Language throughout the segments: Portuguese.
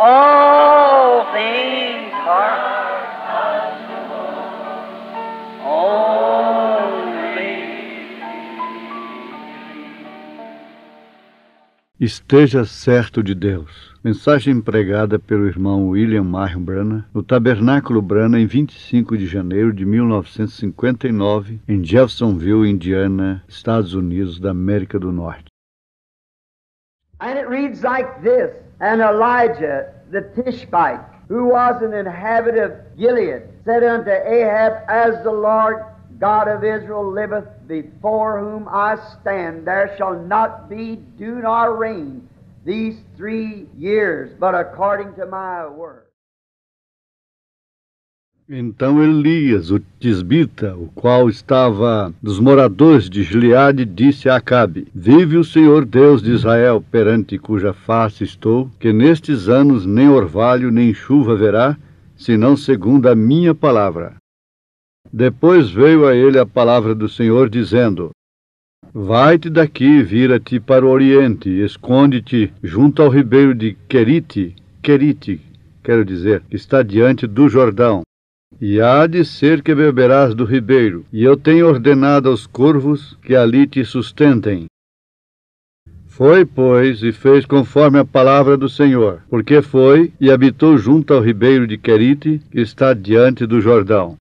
All things are only. Esteja certo de Deus. Mensagem pregada pelo irmão William Marion Branham no Tabernáculo Branham em 25 de janeiro de 1959, em Jeffersonville, Indiana, Estados Unidos da América do Norte. And it reads like this: And Elijah the Tishbite, who was an inhabitant of Gilead, said unto Ahab, As the Lord God of Israel liveth, before whom I stand, there shall not be dew nor rain these 3 years, but according to my word. Então Elias, o tisbita, o qual estava dos moradores de Gileade, disse a Acabe: Vive o Senhor Deus de Israel, perante cuja face estou, que nestes anos nem orvalho nem chuva haverá, senão segundo a minha palavra. Depois veio a ele a palavra do Senhor, dizendo: Vai-te daqui, vira-te para o oriente, esconde-te junto ao ribeiro de Querite, quero dizer, que está diante do Jordão. E há de ser que beberás do ribeiro, e eu tenho ordenado aos corvos que ali te sustentem. Foi, pois, e fez conforme a palavra do Senhor, porque foi e habitou junto ao ribeiro de Querite, que está diante do Jordão.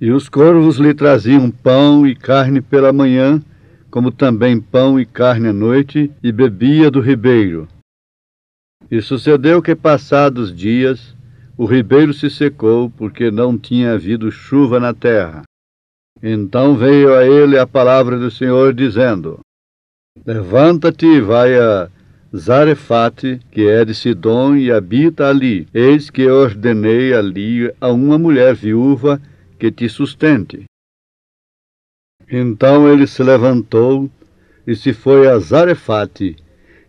E os corvos lhe traziam pão e carne pela manhã, como também pão e carne à noite, e bebia do ribeiro. E sucedeu que, passados dias, o ribeiro se secou, porque não tinha havido chuva na terra. Então veio a ele a palavra do Senhor, dizendo: Levanta-te e vai a Zarefate, que é de Sidom, e habita ali. Eis que ordenei ali a uma mulher viúva que te sustente. Então ele se levantou e se foi a Zarefate.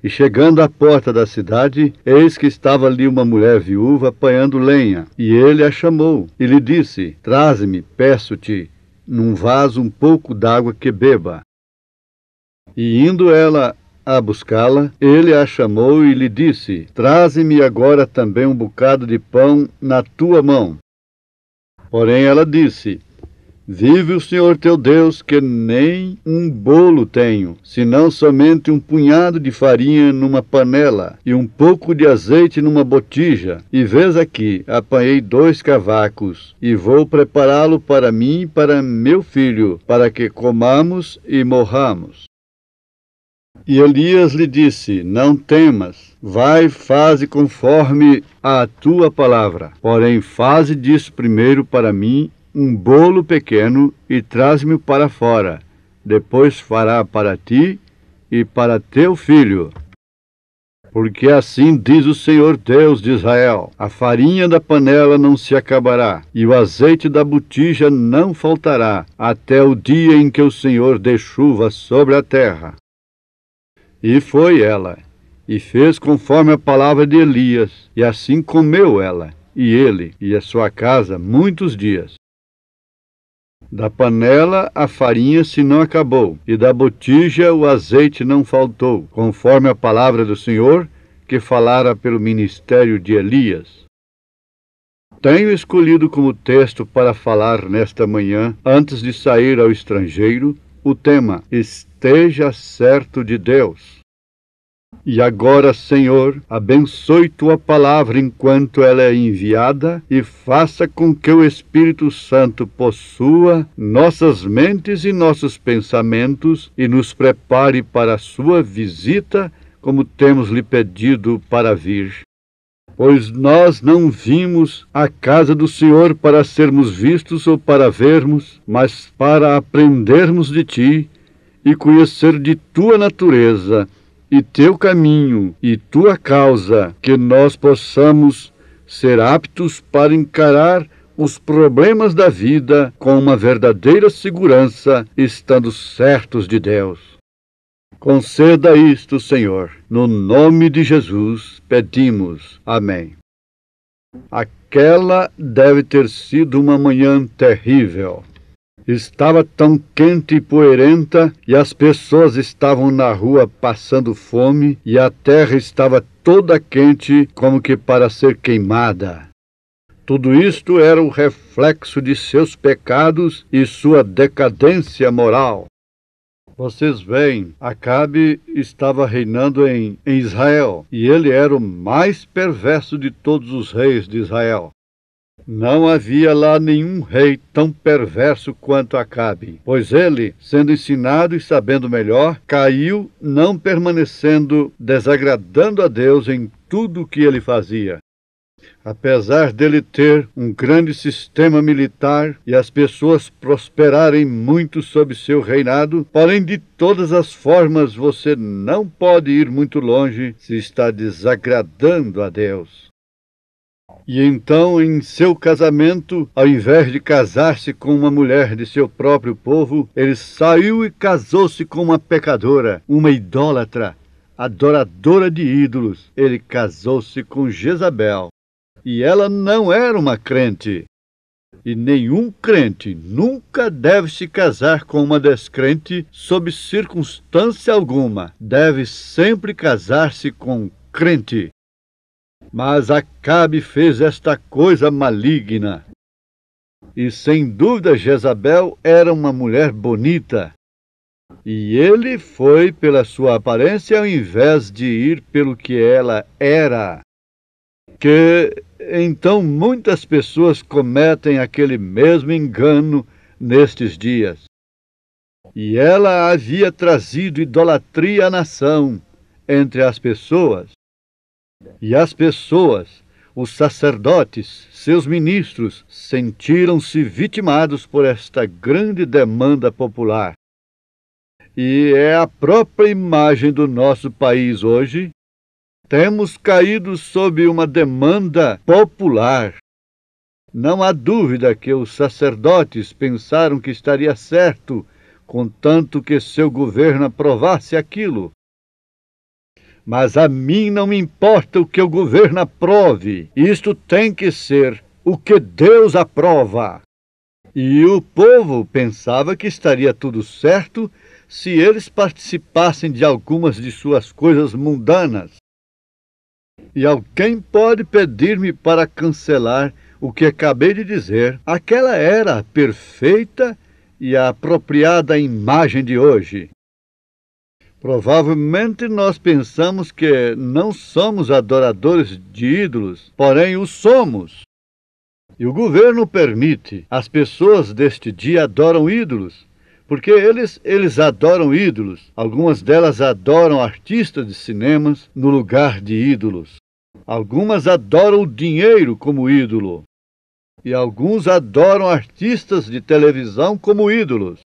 E chegando à porta da cidade, eis que estava ali uma mulher viúva apanhando lenha. E ele a chamou e lhe disse: Traze-me, peço-te, num vaso um pouco d'água que beba. E indo ela a buscá-la, ele a chamou e lhe disse: Traze-me agora também um bocado de pão na tua mão. Porém ela disse: Vive o Senhor teu Deus, que nem um bolo tenho, senão somente um punhado de farinha numa panela e um pouco de azeite numa botija. E vês aqui, apanhei 2 cavacos, e vou prepará-lo para mim e para meu filho, para que comamos e morramos. E Elias lhe disse: Não temas, vai, faze conforme a tua palavra. Porém, faze disso primeiro para mim um bolo pequeno e traz-me-o para fora. Depois fará para ti e para teu filho. Porque assim diz o Senhor Deus de Israel: a farinha da panela não se acabará, e o azeite da botija não faltará, até o dia em que o Senhor dê chuva sobre a terra. E foi ela, e fez conforme a palavra de Elias, e assim comeu ela, e ele, e a sua casa, muitos dias. Da panela a farinha se não acabou, e da botija o azeite não faltou, conforme a palavra do Senhor, que falara pelo ministério de Elias. Tenho escolhido como texto para falar nesta manhã, antes de sair ao estrangeiro, o tema: Esteja certo de Deus. E agora, Senhor, abençoe tua palavra enquanto ela é enviada e faça com que o Espírito Santo possua nossas mentes e nossos pensamentos e nos prepare para a sua visita, como temos lhe pedido para vir. Pois nós não vimos à casa do Senhor para sermos vistos ou para vermos, mas para aprendermos de ti e conhecer de tua natureza e teu caminho e tua causa, que nós possamos ser aptos para encarar os problemas da vida com uma verdadeira segurança, estando certos de Deus. Conceda isto, Senhor. No nome de Jesus pedimos. Amém. Aquela deve ter sido uma manhã terrível. Estava tão quente e poeirenta, e as pessoas estavam na rua passando fome, e a terra estava toda quente, como que para ser queimada. Tudo isto era o reflexo de seus pecados e sua decadência moral. Vocês veem, Acabe estava reinando em Israel, e ele era o mais perverso de todos os reis de Israel. Não havia lá nenhum rei tão perverso quanto Acabe, pois ele, sendo ensinado e sabendo melhor, caiu, não permanecendo, desagradando a Deus em tudo o que ele fazia. Apesar dele ter um grande sistema militar e as pessoas prosperarem muito sob seu reinado, porém de todas as formas você não pode ir muito longe se está desagradando a Deus. E então, em seu casamento, ao invés de casar-se com uma mulher de seu próprio povo, ele saiu e casou-se com uma pecadora, uma idólatra, adoradora de ídolos. Ele casou-se com Jezabel. E ela não era uma crente. E nenhum crente nunca deve se casar com uma descrente sob circunstância alguma. Deve sempre casar-se com crente. Mas Acabe fez esta coisa maligna. E sem dúvida Jezabel era uma mulher bonita. E ele foi pela sua aparência ao invés de ir pelo que ela era. Que então muitas pessoas cometem aquele mesmo engano nestes dias. E ela havia trazido idolatria à nação entre as pessoas. E as pessoas, os sacerdotes, seus ministros, sentiram-se vitimados por esta grande demanda popular. E é a própria imagem do nosso país hoje. Temos caído sob uma demanda popular. Não há dúvida que os sacerdotes pensaram que estaria certo, contanto que seu governo aprovasse aquilo. Mas a mim não me importa o que o governo aprove. Isto tem que ser o que Deus aprova. E o povo pensava que estaria tudo certo se eles participassem de algumas de suas coisas mundanas. E alguém pode pedir-me para cancelar o que acabei de dizer. Aquela era a perfeita e a apropriada imagem de hoje. Provavelmente nós pensamos que não somos adoradores de ídolos, porém o somos. E o governo permite. As pessoas deste dia adoram ídolos, porque eles adoram ídolos. Algumas delas adoram artistas de cinemas no lugar de ídolos. Algumas adoram o dinheiro como ídolo. E alguns adoram artistas de televisão como ídolos.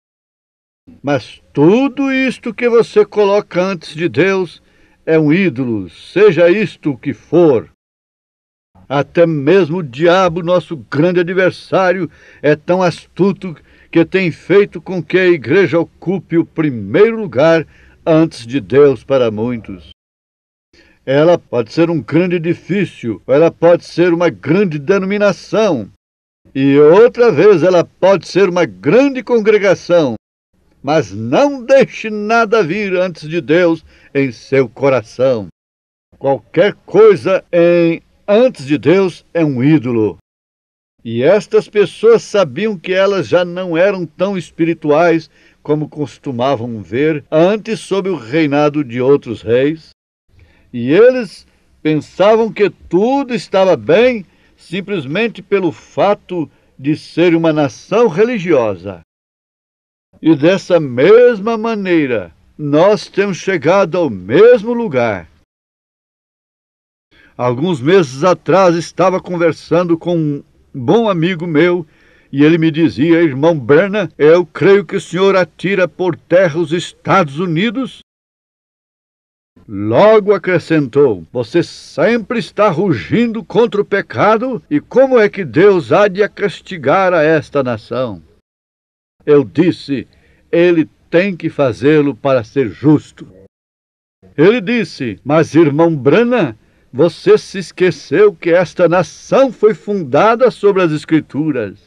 Mas tudo isto que você coloca antes de Deus é um ídolo, seja isto o que for. Até mesmo o diabo, nosso grande adversário, é tão astuto que tem feito com que a igreja ocupe o primeiro lugar antes de Deus para muitos. Ela pode ser um grande edifício, ou ela pode ser uma grande denominação, e outra vez ela pode ser uma grande congregação. Mas não deixe nada vir antes de Deus em seu coração. Qualquer coisa antes de Deus é um ídolo. E estas pessoas sabiam que elas já não eram tão espirituais como costumavam ver antes sob o reinado de outros reis. E eles pensavam que tudo estava bem simplesmente pelo fato de ser uma nação religiosa. E dessa mesma maneira, nós temos chegado ao mesmo lugar. Alguns meses atrás estava conversando com um bom amigo meu e ele me dizia: irmão Branham, eu creio que o senhor atira por terra os Estados Unidos. Logo acrescentou: você sempre está rugindo contra o pecado, e como é que Deus há de castigar a esta nação? Eu disse: ele tem que fazê-lo para ser justo. Ele disse: mas irmão Branham, você se esqueceu que esta nação foi fundada sobre as Escrituras.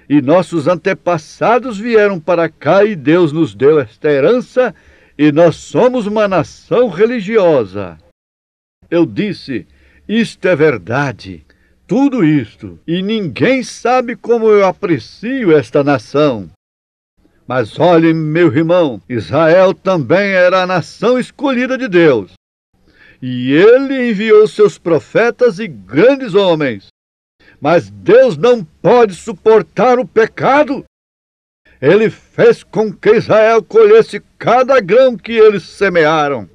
E nossos antepassados vieram para cá e Deus nos deu esta herança e nós somos uma nação religiosa. Eu disse: isto é verdade, tudo isto, e ninguém sabe como eu aprecio esta nação. Mas olhe, meu irmão, Israel também era a nação escolhida de Deus. E ele enviou seus profetas e grandes homens. Mas Deus não pode suportar o pecado. Ele fez com que Israel colhesse cada grão que eles semearam.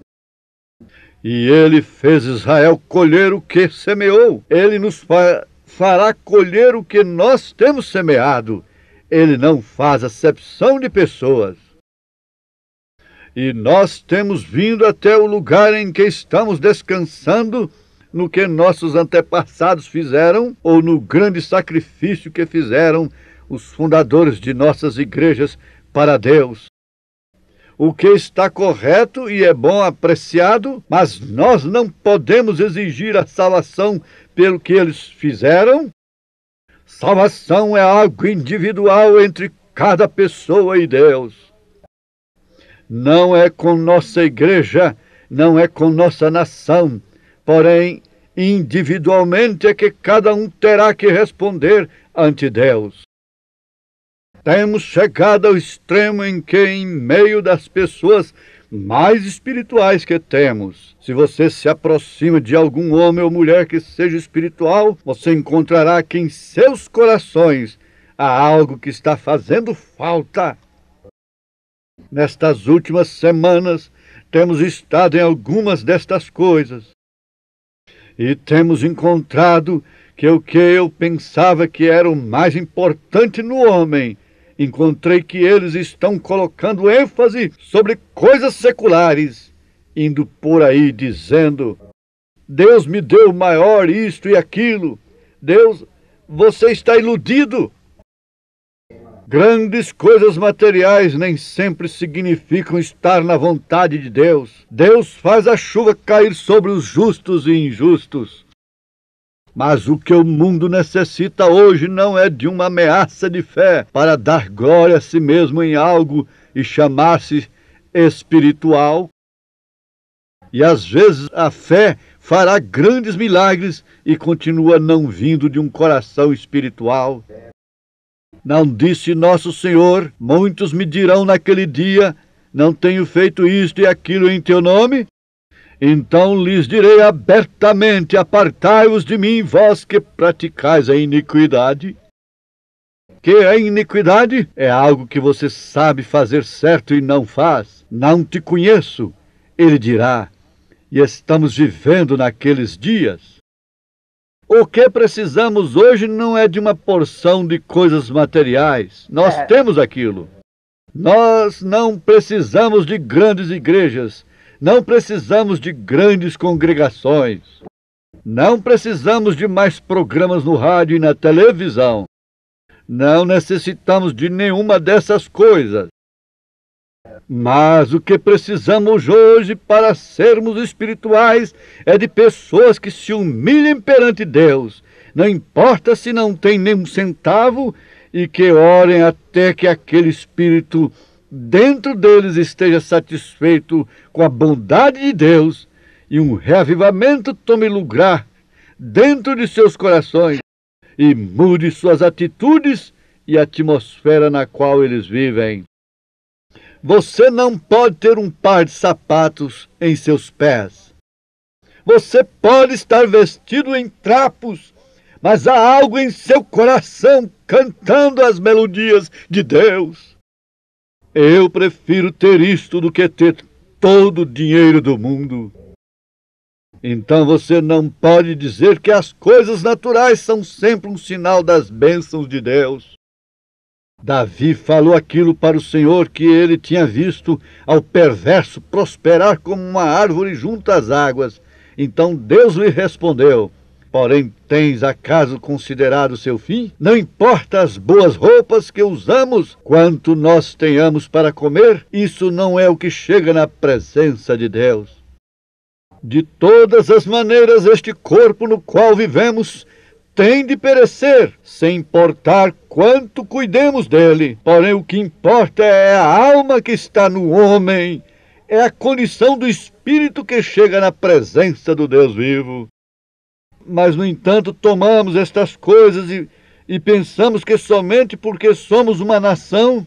E ele fez Israel colher o que semeou. Ele nos fará colher o que nós temos semeado. Ele não faz acepção de pessoas. E nós temos vindo até o lugar em que estamos descansando no que nossos antepassados fizeram, ou no grande sacrifício que fizeram os fundadores de nossas igrejas para Deus. O que está correto e é bom apreciado, mas nós não podemos exigir a salvação pelo que eles fizeram. Salvação é algo individual entre cada pessoa e Deus. Não é com nossa igreja, não é com nossa nação, porém, individualmente é que cada um terá que responder ante Deus. Temos chegado ao extremo em que, em meio das pessoas mais espirituais que temos, se você se aproxima de algum homem ou mulher que seja espiritual, você encontrará que em seus corações há algo que está fazendo falta. Nestas últimas semanas, temos estado em algumas destas coisas e temos encontrado que o que eu pensava que era o mais importante no homem, encontrei que eles estão colocando ênfase sobre coisas seculares, indo por aí dizendo: Deus me deu maior isto e aquilo. Deus, você está iludido. Grandes coisas materiais nem sempre significam estar na vontade de Deus. Deus faz a chuva cair sobre os justos e injustos. Mas o que o mundo necessita hoje não é de uma ameaça de fé para dar glória a si mesmo em algo e chamar-se espiritual. E às vezes a fé fará grandes milagres e continua não vindo de um coração espiritual. Não disse nosso Senhor: muitos me dirão naquele dia, não tenho feito isto e aquilo em teu nome? Então lhes direi abertamente: apartai-vos de mim, vós que praticais a iniquidade. Que a iniquidade é algo que você sabe fazer certo e não faz. Não te conheço, ele dirá. E estamos vivendo naqueles dias. O que precisamos hoje não é de uma porção de coisas materiais. Nós temos aquilo. Nós não precisamos de grandes igrejas. Não precisamos de grandes congregações. Não precisamos de mais programas no rádio e na televisão. Não necessitamos de nenhuma dessas coisas. Mas o que precisamos hoje para sermos espirituais é de pessoas que se humilhem perante Deus, não importa se não tem nem um centavo, e que orem até que aquele espírito dentro deles esteja satisfeito com a bondade de Deus e um reavivamento tome lugar dentro de seus corações e mude suas atitudes e a atmosfera na qual eles vivem. Você não pode ter um par de sapatos em seus pés. Você pode estar vestido em trapos, mas há algo em seu coração cantando as melodias de Deus. Eu prefiro ter isto do que ter todo o dinheiro do mundo. Então você não pode dizer que as coisas naturais são sempre um sinal das bênçãos de Deus. Davi falou aquilo para o Senhor que ele tinha visto ao perverso prosperar como uma árvore junto às águas. Então Deus lhe respondeu: porém, tens acaso considerado seu fim? Não importa as boas roupas que usamos, quanto nós tenhamos para comer, isso não é o que chega na presença de Deus. De todas as maneiras, este corpo no qual vivemos tem de perecer, sem importar quanto cuidemos dele. Porém, o que importa é a alma que está no homem, é a condição do espírito que chega na presença do Deus vivo. Mas, no entanto, tomamos estas coisas e pensamos que somente porque somos uma nação,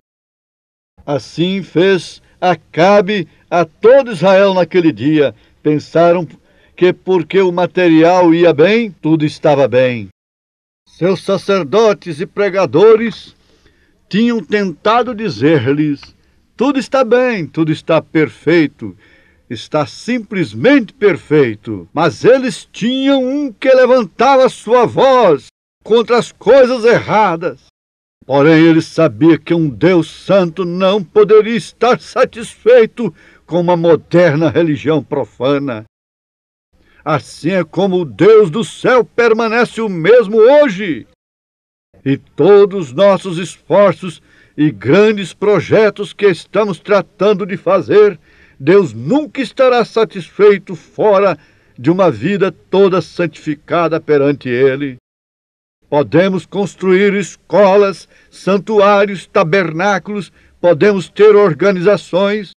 assim fez Acabe a todo Israel naquele dia. Pensaram que porque o material ia bem, tudo estava bem. Seus sacerdotes e pregadores tinham tentado dizer-lhes: tudo está bem, tudo está perfeito, está simplesmente perfeito. Mas eles tinham um que levantava sua voz contra as coisas erradas. Porém, ele sabia que um Deus santo não poderia estar satisfeito com uma moderna religião profana. Assim é como o Deus do céu permanece o mesmo hoje. E todos os nossos esforços e grandes projetos que estamos tratando de fazer, Deus nunca estará satisfeito fora de uma vida toda santificada perante Ele. Podemos construir escolas, santuários, tabernáculos, podemos ter organizações,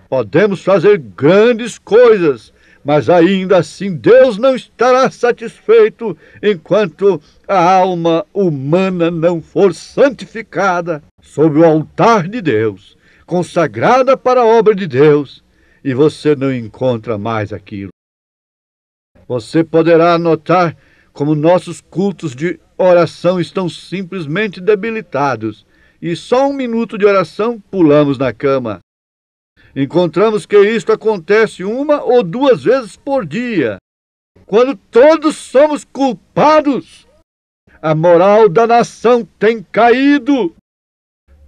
podemos fazer grandes coisas, mas ainda assim Deus não estará satisfeito enquanto a alma humana não for santificada sob o altar de Deus, consagrada para a obra de Deus, e você não encontra mais aquilo. Você poderá notar como nossos cultos de oração estão simplesmente debilitados, e só 1 minuto de oração pulamos na cama. Encontramos que isto acontece 1 ou 2 vezes por dia, quando todos somos culpados. A moral da nação tem caído.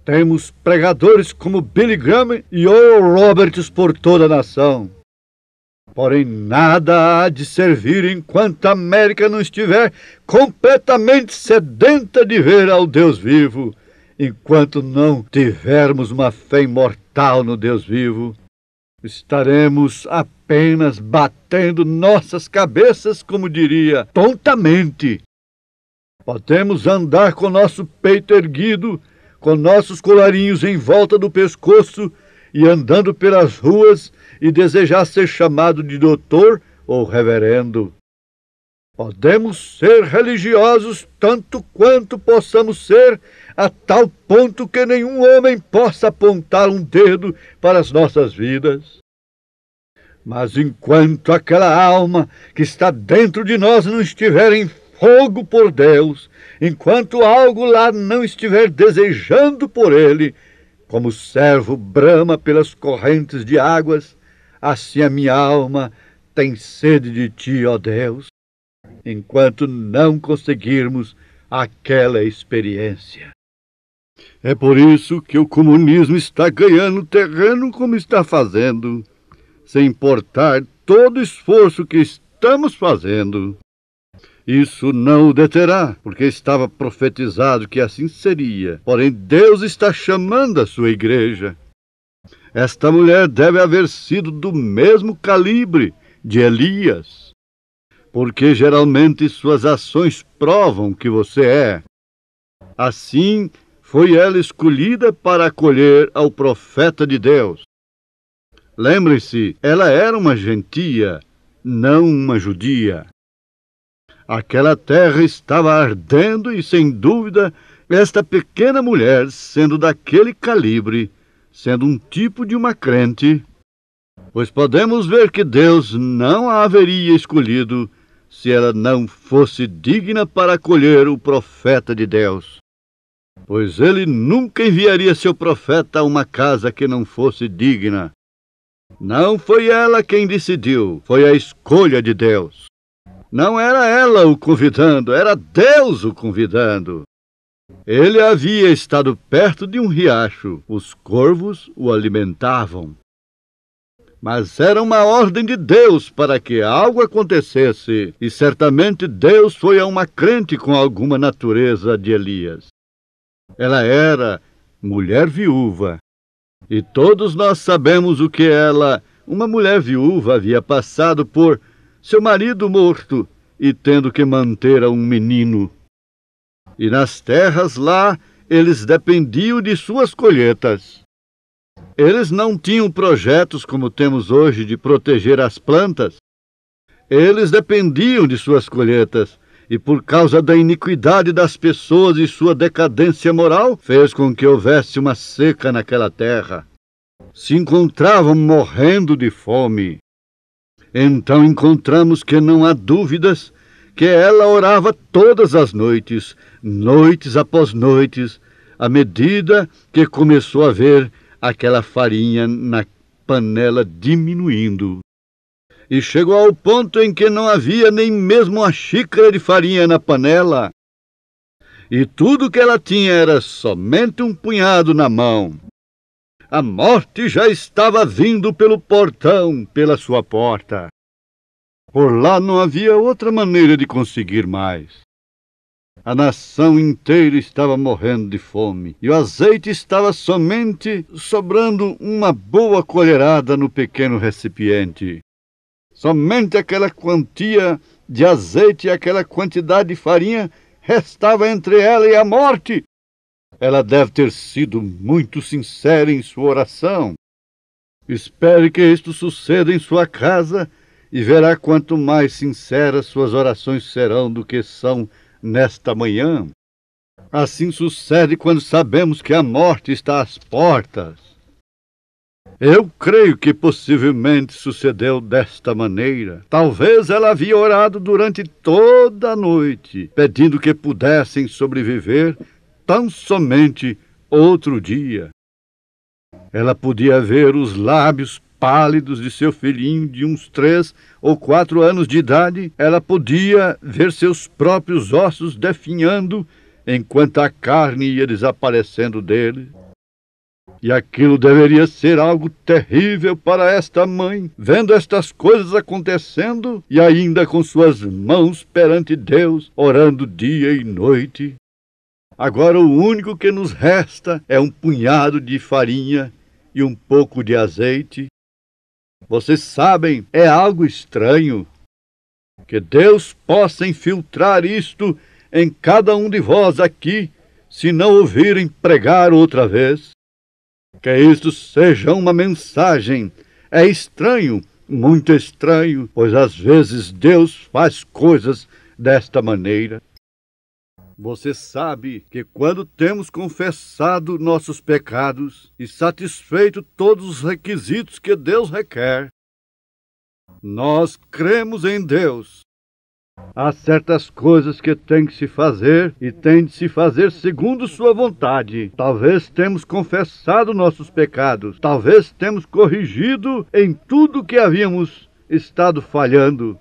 Temos pregadores como Billy Graham e Oral Roberts por toda a nação. Porém, nada há de servir enquanto a América não estiver completamente sedenta de ver ao Deus vivo, enquanto não tivermos uma fé imortal no Deus vivo. Estaremos apenas batendo nossas cabeças, como diria, tontamente. Podemos andar com nosso peito erguido, com nossos colarinhos em volta do pescoço e andando pelas ruas e desejar ser chamado de doutor ou reverendo. Podemos ser religiosos tanto quanto possamos ser, a tal ponto que nenhum homem possa apontar um dedo para as nossas vidas. Mas enquanto aquela alma que está dentro de nós não estiver em fogo por Deus, enquanto algo lá não estiver desejando por Ele, como o servo brama pelas correntes de águas, assim a minha alma tem sede de Ti, ó Deus, enquanto não conseguirmos aquela experiência. É por isso que o comunismo está ganhando terreno como está fazendo, sem importar todo o esforço que estamos fazendo. Isso não o deterá, porque estava profetizado que assim seria. Porém, Deus está chamando a sua igreja. Esta mulher deve haver sido do mesmo calibre de Elias, porque geralmente suas ações provam que você é. Assim, foi ela escolhida para acolher ao profeta de Deus. Lembre-se, ela era uma gentia, não uma judia. Aquela terra estava ardendo e, sem dúvida, esta pequena mulher, sendo daquele calibre, sendo um tipo de uma crente, pois podemos ver que Deus não a haveria escolhido se ela não fosse digna para acolher o profeta de Deus. Pois ele nunca enviaria seu profeta a uma casa que não fosse digna. Não foi ela quem decidiu, foi a escolha de Deus. Não era ela o convidando, era Deus o convidando. Ele havia estado perto de um riacho, os corvos o alimentavam. Mas era uma ordem de Deus para que algo acontecesse, e certamente Deus foi a uma crente com alguma natureza de Elias. Ela era mulher viúva, e todos nós sabemos o que ela uma mulher viúva havia passado por seu marido morto e tendo que manter a um menino. E nas terras lá eles dependiam de suas colheitas. Eles não tinham projetos como temos hoje de proteger as plantas. Eles dependiam de suas colheitas. E por causa da iniquidade das pessoas e sua decadência moral, fez com que houvesse uma seca naquela terra. Se encontravam morrendo de fome. Então encontramos que não há dúvidas que ela orava todas as noites, noites após noites, à medida que começou a ver aquela farinha na panela diminuindo. E chegou ao ponto em que não havia nem mesmo uma xícara de farinha na panela. E tudo que ela tinha era somente um punhado na mão. A morte já estava vindo pelo portão, pela sua porta. Por lá não havia outra maneira de conseguir mais. A nação inteira estava morrendo de fome, e o azeite estava somente sobrando uma boa colherada no pequeno recipiente. Somente aquela quantia de azeite e aquela quantidade de farinha restava entre ela e a morte. Ela deve ter sido muito sincera em sua oração. Espere que isto suceda em sua casa e verá quanto mais sinceras suas orações serão do que são nesta manhã. Assim sucede quando sabemos que a morte está às portas. Eu creio que possivelmente sucedeu desta maneira. Talvez ela havia orado durante toda a noite, pedindo que pudessem sobreviver tão somente outro dia. Ela podia ver os lábios pálidos de seu filhinho de uns 3 ou 4 anos de idade. Ela podia ver seus próprios ossos definhando enquanto a carne ia desaparecendo dele. E aquilo deveria ser algo terrível para esta mãe, vendo estas coisas acontecendo e ainda com suas mãos perante Deus, orando dia e noite. Agora o único que nos resta é um punhado de farinha e um pouco de azeite. Vocês sabem, é algo estranho. Que Deus possa infiltrar isto em cada um de vós aqui, se não ouvirem pregar outra vez. Que isto seja uma mensagem. É estranho, muito estranho, pois às vezes Deus faz coisas desta maneira. Você sabe que quando temos confessado nossos pecados e satisfeito todos os requisitos que Deus requer, nós cremos em Deus. Há certas coisas que tem que se fazer e tem de se fazer segundo sua vontade. Talvez temos confessado nossos pecados, talvez temos corrigido em tudo que havíamos estado falhando.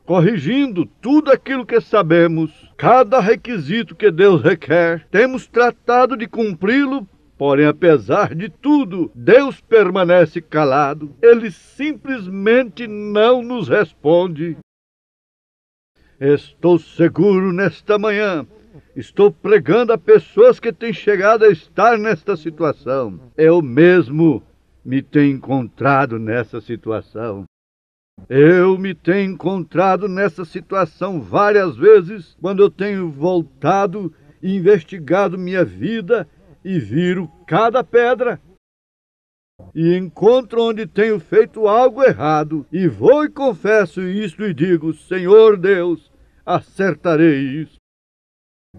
Corrigindo tudo aquilo que sabemos, cada requisito que Deus requer, temos tratado de cumpri-lo, porém, apesar de tudo, Deus permanece calado. Ele simplesmente não nos responde. Estou seguro nesta manhã. Estou pregando a pessoas que têm chegado a estar nesta situação. Eu mesmo me tenho encontrado nessa situação. Eu me tenho encontrado nessa situação várias vezes, quando eu tenho voltado e investigado minha vida e viro cada pedra. E encontro onde tenho feito algo errado, e vou e confesso isto e digo: Senhor Deus, acertarei isso.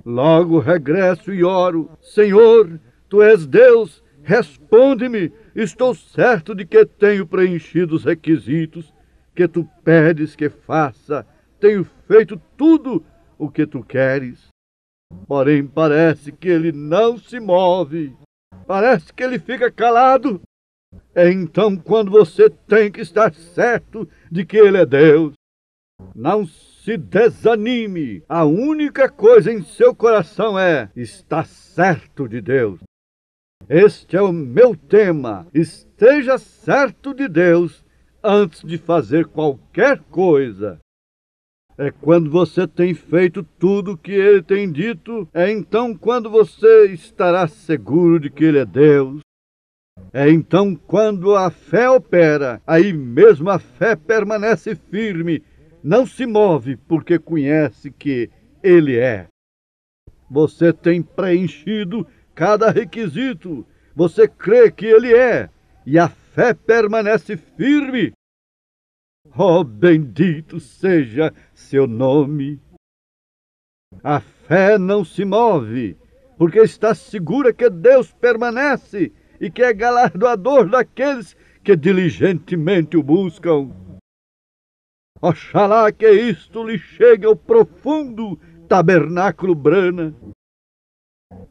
Logo regresso e oro: Senhor, Tu és Deus, responde-me. Estou certo de que tenho preenchido os requisitos que Tu pedes que faça. Tenho feito tudo o que Tu queres. Porém, parece que Ele não se move. Parece que Ele fica calado. É então quando você tem que estar certo de que Ele é Deus. Não se desanime. A única coisa em seu coração é estar certo de Deus. Este é o meu tema. Esteja certo de Deus antes de fazer qualquer coisa. É quando você tem feito tudo o que Ele tem dito, é então quando você estará seguro de que Ele é Deus. É então quando a fé opera, aí mesmo a fé permanece firme, não se move porque conhece que Ele é. Você tem preenchido cada requisito, você crê que Ele é, e a fé permanece firme. Oh, bendito seja seu nome! A fé não se move, porque está segura que Deus permanece e que é galardoador daqueles que diligentemente o buscam. Oxalá que isto lhe chegue ao profundo tabernáculo Brana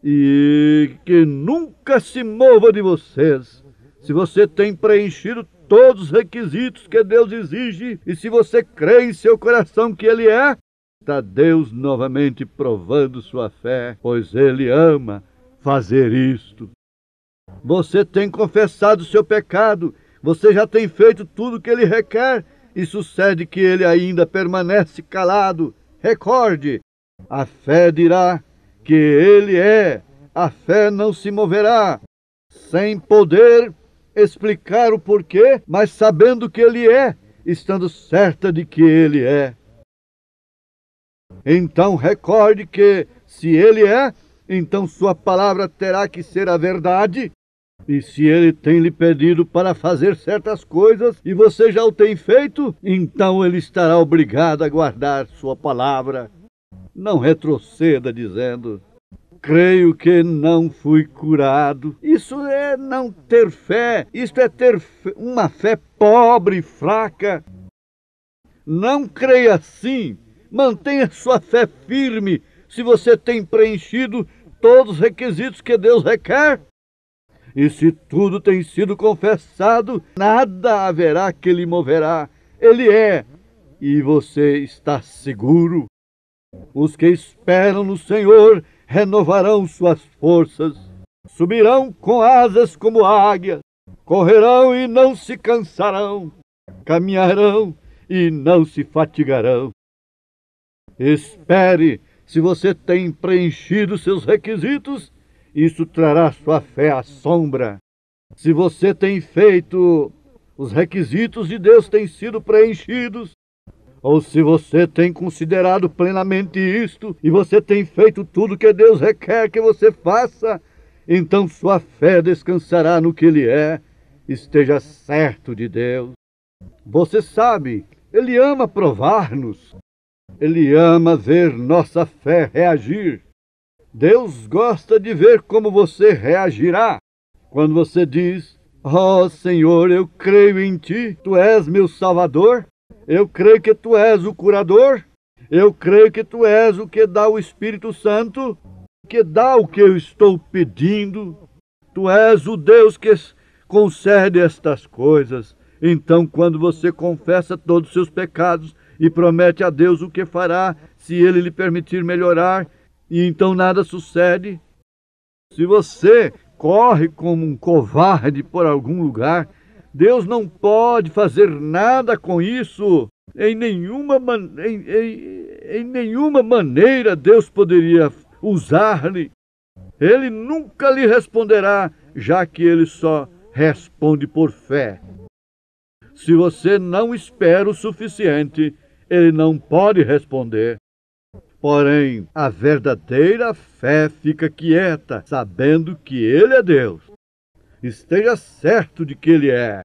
e que nunca se mova de vocês. Se você tem preenchido todos os requisitos que Deus exige e se você crê em seu coração que Ele é, está Deus novamente provando sua fé, pois Ele ama fazer isto. Você tem confessado seu pecado, você já tem feito tudo o que Ele requer e sucede que Ele ainda permanece calado. Recorde, a fé dirá que Ele é, a fé não se moverá, sem poder explicar o porquê, mas sabendo que Ele é, estando certa de que Ele é. Então recorde que, se Ele é, então sua palavra terá que ser a verdade. E se Ele tem lhe pedido para fazer certas coisas e você já o tem feito, então Ele estará obrigado a guardar sua palavra. Não retroceda dizendo: creio que não fui curado. Isso é não ter fé, isto é ter uma fé pobre e fraca. Não creia assim. Mantenha sua fé firme se você tem preenchido todos os requisitos que Deus requer. E se tudo tem sido confessado, nada haverá que lhe moverá. Ele é, e você está seguro. Os que esperam no Senhor renovarão suas forças, subirão com asas como águias, correrão e não se cansarão, caminharão e não se fatigarão. Espere, se você tem preenchido seus requisitos, isso trará sua fé à sombra. Se você tem feito, os requisitos de Deus têm sido preenchidos, ou se você tem considerado plenamente isto, e você tem feito tudo que Deus requer que você faça, então sua fé descansará no que Ele é. Esteja certo de Deus. Você sabe, Ele ama provar-nos. Ele ama ver nossa fé reagir. Deus gosta de ver como você reagirá quando você diz: ó Senhor, eu creio em Ti, Tu és meu Salvador, eu creio que Tu és o curador, eu creio que Tu és o que dá o Espírito Santo, que dá o que eu estou pedindo, Tu és o Deus que concede estas coisas. Então, quando você confessa todos os seus pecados e promete a Deus o que fará, se Ele lhe permitir melhorar, e então nada sucede. Se você corre como um covarde por algum lugar, Deus não pode fazer nada com isso. Em nenhuma maneira Deus poderia usar-lhe. Ele nunca lhe responderá, já que Ele só responde por fé. Se você não espera o suficiente, Ele não pode responder. Porém, a verdadeira fé fica quieta, sabendo que Ele é Deus. Esteja certo de que Ele é.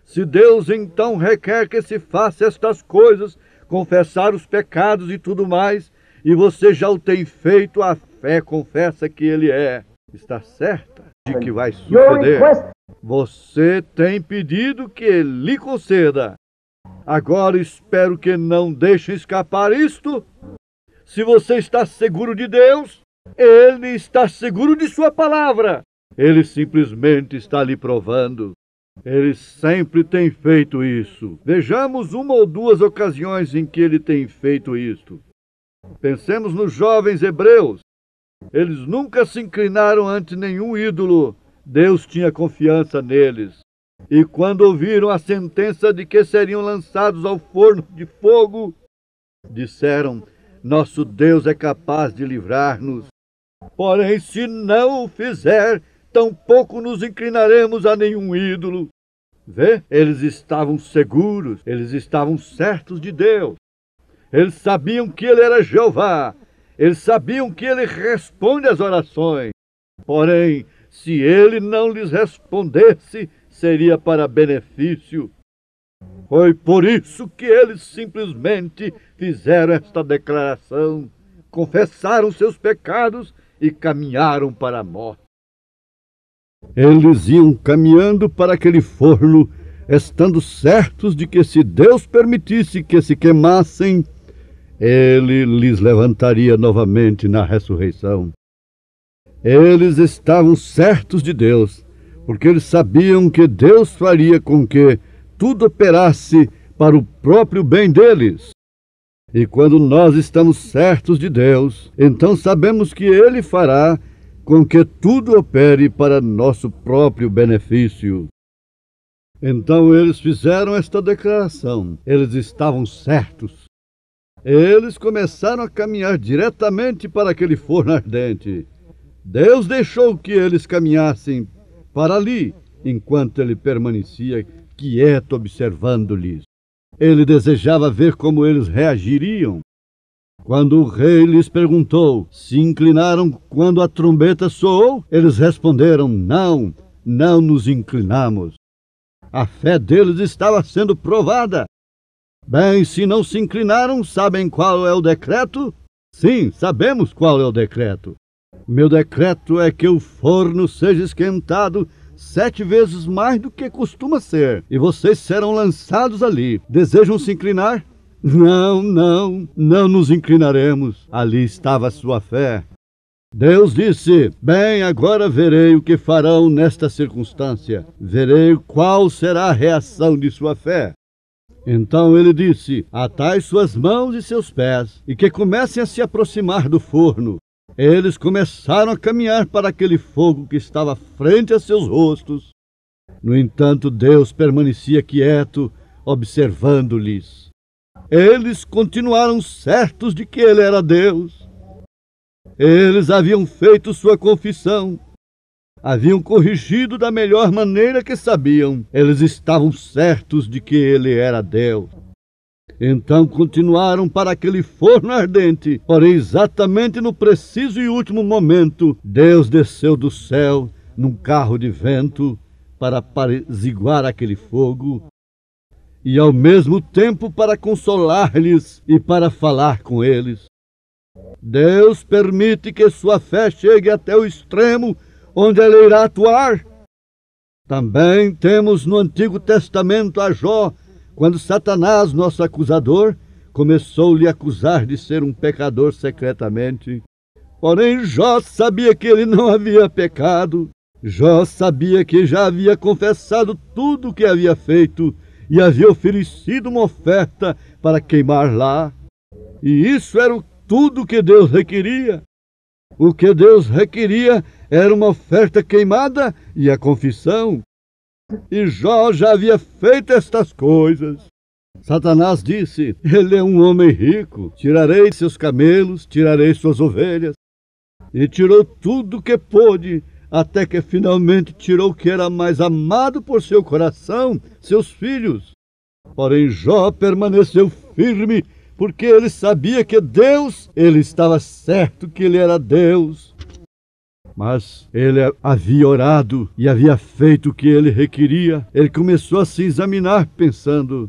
Se Deus então requer que se faça estas coisas, confessar os pecados e tudo mais, e você já o tem feito, a fé confessa que Ele é. Está certa de que vai suceder. Você tem pedido que Ele lhe conceda. Agora espero que não deixe escapar isto. Se você está seguro de Deus, Ele está seguro de sua palavra. Ele simplesmente está lhe provando. Ele sempre tem feito isso. Vejamos uma ou duas ocasiões em que Ele tem feito isto. Pensemos nos jovens hebreus. Eles nunca se inclinaram ante nenhum ídolo. Deus tinha confiança neles. E quando ouviram a sentença de que seriam lançados ao forno de fogo, disseram: nosso Deus é capaz de livrar-nos. Porém, se não o fizer, tampouco nos inclinaremos a nenhum ídolo. Vê, eles estavam seguros, eles estavam certos de Deus. Eles sabiam que Ele era Jeová, eles sabiam que Ele responde às orações. Porém, se Ele não lhes respondesse, seria para benefício. Foi por isso que eles simplesmente fizeram esta declaração, confessaram seus pecados e caminharam para a morte. Eles iam caminhando para aquele forno, estando certos de que se Deus permitisse que se queimassem, Ele lhes levantaria novamente na ressurreição. Eles estavam certos de Deus, porque eles sabiam que Deus faria com que tudo operasse para o próprio bem deles. E quando nós estamos certos de Deus, então sabemos que Ele fará com que tudo opere para nosso próprio benefício. Então eles fizeram esta declaração. Eles estavam certos. Eles começaram a caminhar diretamente para aquele forno ardente. Deus deixou que eles caminhassem para ali, enquanto Ele permanecia quieto observando-lhes. Ele desejava ver como eles reagiriam. Quando o rei lhes perguntou, se inclinaram quando a trombeta soou? Eles responderam, não, não nos inclinamos. A fé deles estava sendo provada. Bem, se não se inclinaram, sabem qual é o decreto? Sim, sabemos qual é o decreto. Meu decreto é que o forno seja esquentado 7 vezes mais do que costuma ser, e vocês serão lançados ali. Desejam se inclinar? Não, não, não nos inclinaremos. Ali estava a sua fé. Deus disse, bem, agora verei o que farão nesta circunstância. Verei qual será a reação de sua fé. Então ele disse, atai suas mãos e seus pés, e que comecem a se aproximar do forno. Eles começaram a caminhar para aquele fogo que estava frente a seus rostos. No entanto, Deus permanecia quieto, observando-lhes. Eles continuaram certos de que Ele era Deus. Eles haviam feito sua confissão. Haviam corrigido da melhor maneira que sabiam. Eles estavam certos de que Ele era Deus. Então continuaram para aquele forno ardente. Porém, exatamente no preciso e último momento, Deus desceu do céu num carro de vento para apaziguar aquele fogo e ao mesmo tempo para consolar-lhes e para falar com eles. Deus permite que sua fé chegue até o extremo onde ela irá atuar. Também temos no Antigo Testamento a Jó, quando Satanás, nosso acusador, começou-lhe a acusar de ser um pecador secretamente. Porém, Jó sabia que ele não havia pecado. Jó sabia que já havia confessado tudo o que havia feito e havia oferecido uma oferta para queimar lá. E isso era tudo que Deus requeria. O que Deus requeria era uma oferta queimada e a confissão. E Jó já havia feito estas coisas. Satanás disse, ele é um homem rico, tirarei seus camelos, tirarei suas ovelhas. E tirou tudo o que pôde, até que finalmente tirou o que era mais amado por seu coração, seus filhos. Porém Jó permaneceu firme, porque ele sabia que Deus, ele estava certo que ele era Deus. Mas ele havia orado e havia feito o que ele requeria. Ele começou a se examinar pensando.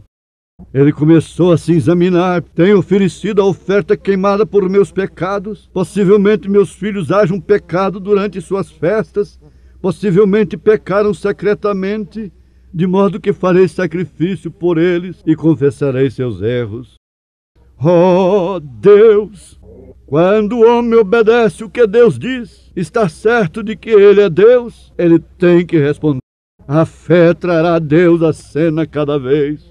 Tenho oferecido a oferta queimada por meus pecados. Possivelmente meus filhos hajam pecado durante suas festas. Possivelmente pecaram secretamente, de modo que farei sacrifício por eles e confessarei seus erros. Oh, Deus! Quando o homem obedece o que Deus diz, está certo de que Ele é Deus, ele tem que responder. A fé trará Deus à cena cada vez.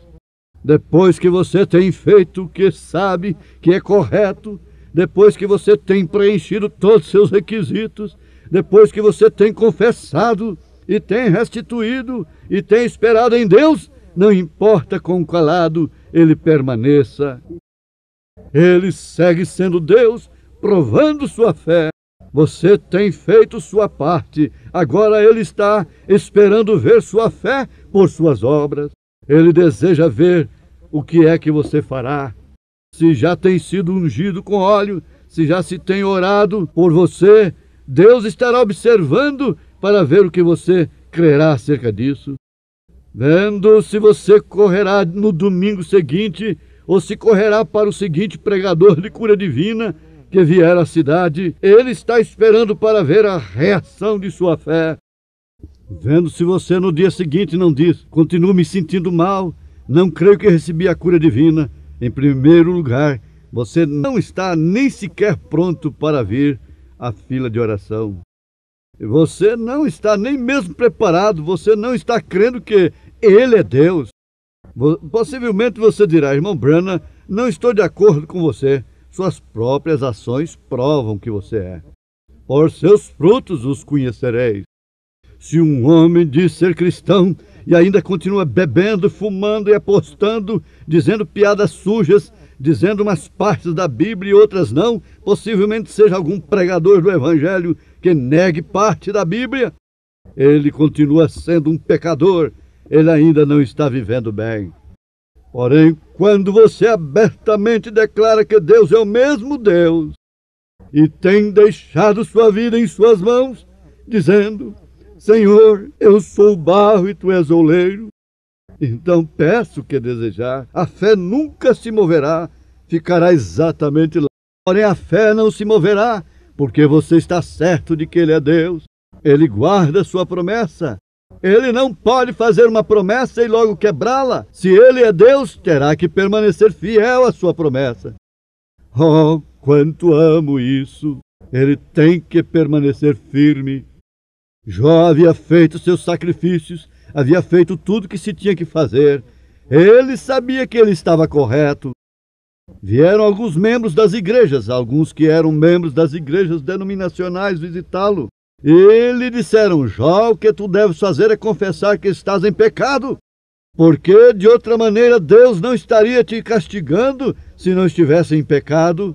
Depois que você tem feito o que sabe que é correto, depois que você tem preenchido todos os seus requisitos, depois que você tem confessado e tem restituído e tem esperado em Deus, não importa quão calado ele permaneça. Ele segue sendo Deus, provando sua fé. Você tem feito sua parte. Agora Ele está esperando ver sua fé por suas obras. Ele deseja ver o que é que você fará. Se já tem sido ungido com óleo, se já se tem orado por você, Deus estará observando para ver o que você crerá acerca disso. Vendo se você correrá no domingo seguinte ou se correrá para o seguinte pregador de cura divina que vier à cidade, Ele está esperando para ver a reação de sua fé. Vendo se você no dia seguinte não diz: continuo me sentindo mal, não creio que recebi a cura divina. Em primeiro lugar, você não está nem sequer pronto para vir à fila de oração. Você não está nem mesmo preparado, você não está crendo que Ele é Deus. Possivelmente você dirá: irmão Branham, não estou de acordo com você. Suas próprias ações provam que você é. Por seus frutos os conhecereis. Se um homem diz ser cristão e ainda continua bebendo, fumando e apostando, dizendo piadas sujas, dizendo umas partes da Bíblia e outras não, possivelmente seja algum pregador do Evangelho que negue parte da Bíblia, ele continua sendo um pecador, ele ainda não está vivendo bem. Porém, quando você abertamente declara que Deus é o mesmo Deus e tem deixado sua vida em suas mãos, dizendo: Senhor, eu sou o barro e tu és o oleiro, então peço o que desejar. A fé nunca se moverá, ficará exatamente lá. Porém, a fé não se moverá, porque você está certo de que Ele é Deus. Ele guarda sua promessa. Ele não pode fazer uma promessa e logo quebrá-la. Se Ele é Deus, terá que permanecer fiel à sua promessa. Oh, quanto amo isso! Ele tem que permanecer firme. Jó havia feito seus sacrifícios, havia feito tudo que se tinha que fazer. Ele sabia que ele estava correto. Vieram alguns membros das igrejas, alguns que eram membros das igrejas denominacionais, visitá-lo. E lhe disseram: Jó, o que tu deves fazer é confessar que estás em pecado, porque de outra maneira Deus não estaria te castigando se não estivesse em pecado.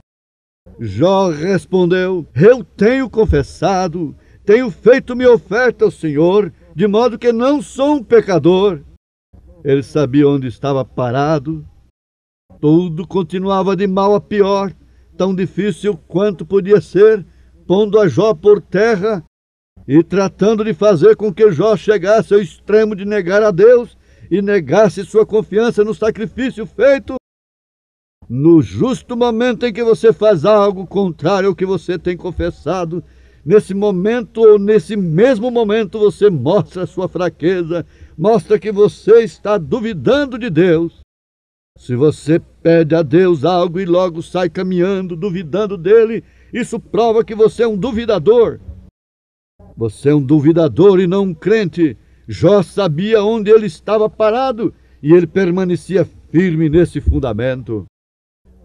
Jó respondeu: eu tenho confessado, tenho feito minha oferta ao Senhor, de modo que não sou um pecador. Ele sabia onde estava parado. Tudo continuava de mal a pior, tão difícil quanto podia ser, pondo a Jó por terra e tratando de fazer com que Jó chegasse ao extremo de negar a Deus e negasse sua confiança no sacrifício feito. No justo momento em que você faz algo contrário ao que você tem confessado, nesse momento ou nesse mesmo momento você mostra a sua fraqueza, mostra que você está duvidando de Deus. Se você pede a Deus algo e logo sai caminhando, duvidando dele, isso prova que você é um duvidador. Você é um duvidador e não um crente. Jó sabia onde ele estava parado e ele permanecia firme nesse fundamento.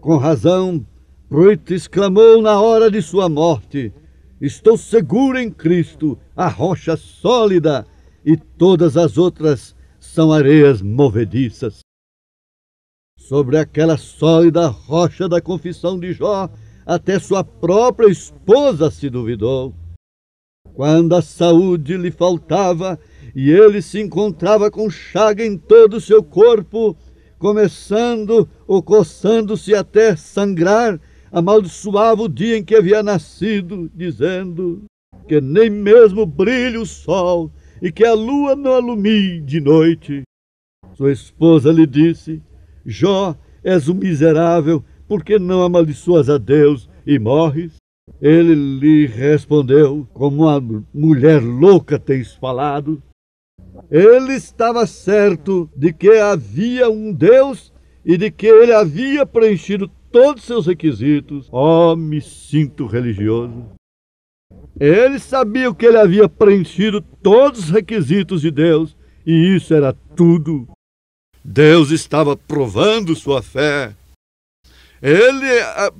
Com razão, Pruitt exclamou na hora de sua morte: estou seguro em Cristo, a rocha sólida, e todas as outras são areias movediças. Sobre aquela sólida rocha da confissão de Jó, até sua própria esposa se duvidou. Quando a saúde lhe faltava e ele se encontrava com chaga em todo o seu corpo, começando ou coçando-se até sangrar, amaldiçoava o dia em que havia nascido, dizendo que nem mesmo brilhe o sol e que a lua não alumie de noite. Sua esposa lhe disse: Jó, és um miserável, por que não amaldiçoas a Deus e morres? Ele lhe respondeu: como uma mulher louca tens falado. Ele estava certo de que havia um Deus e de que ele havia preenchido todos os seus requisitos. Oh, me sinto religioso. Ele sabia que ele havia preenchido todos os requisitos de Deus e isso era tudo. Deus estava provando sua fé. Ele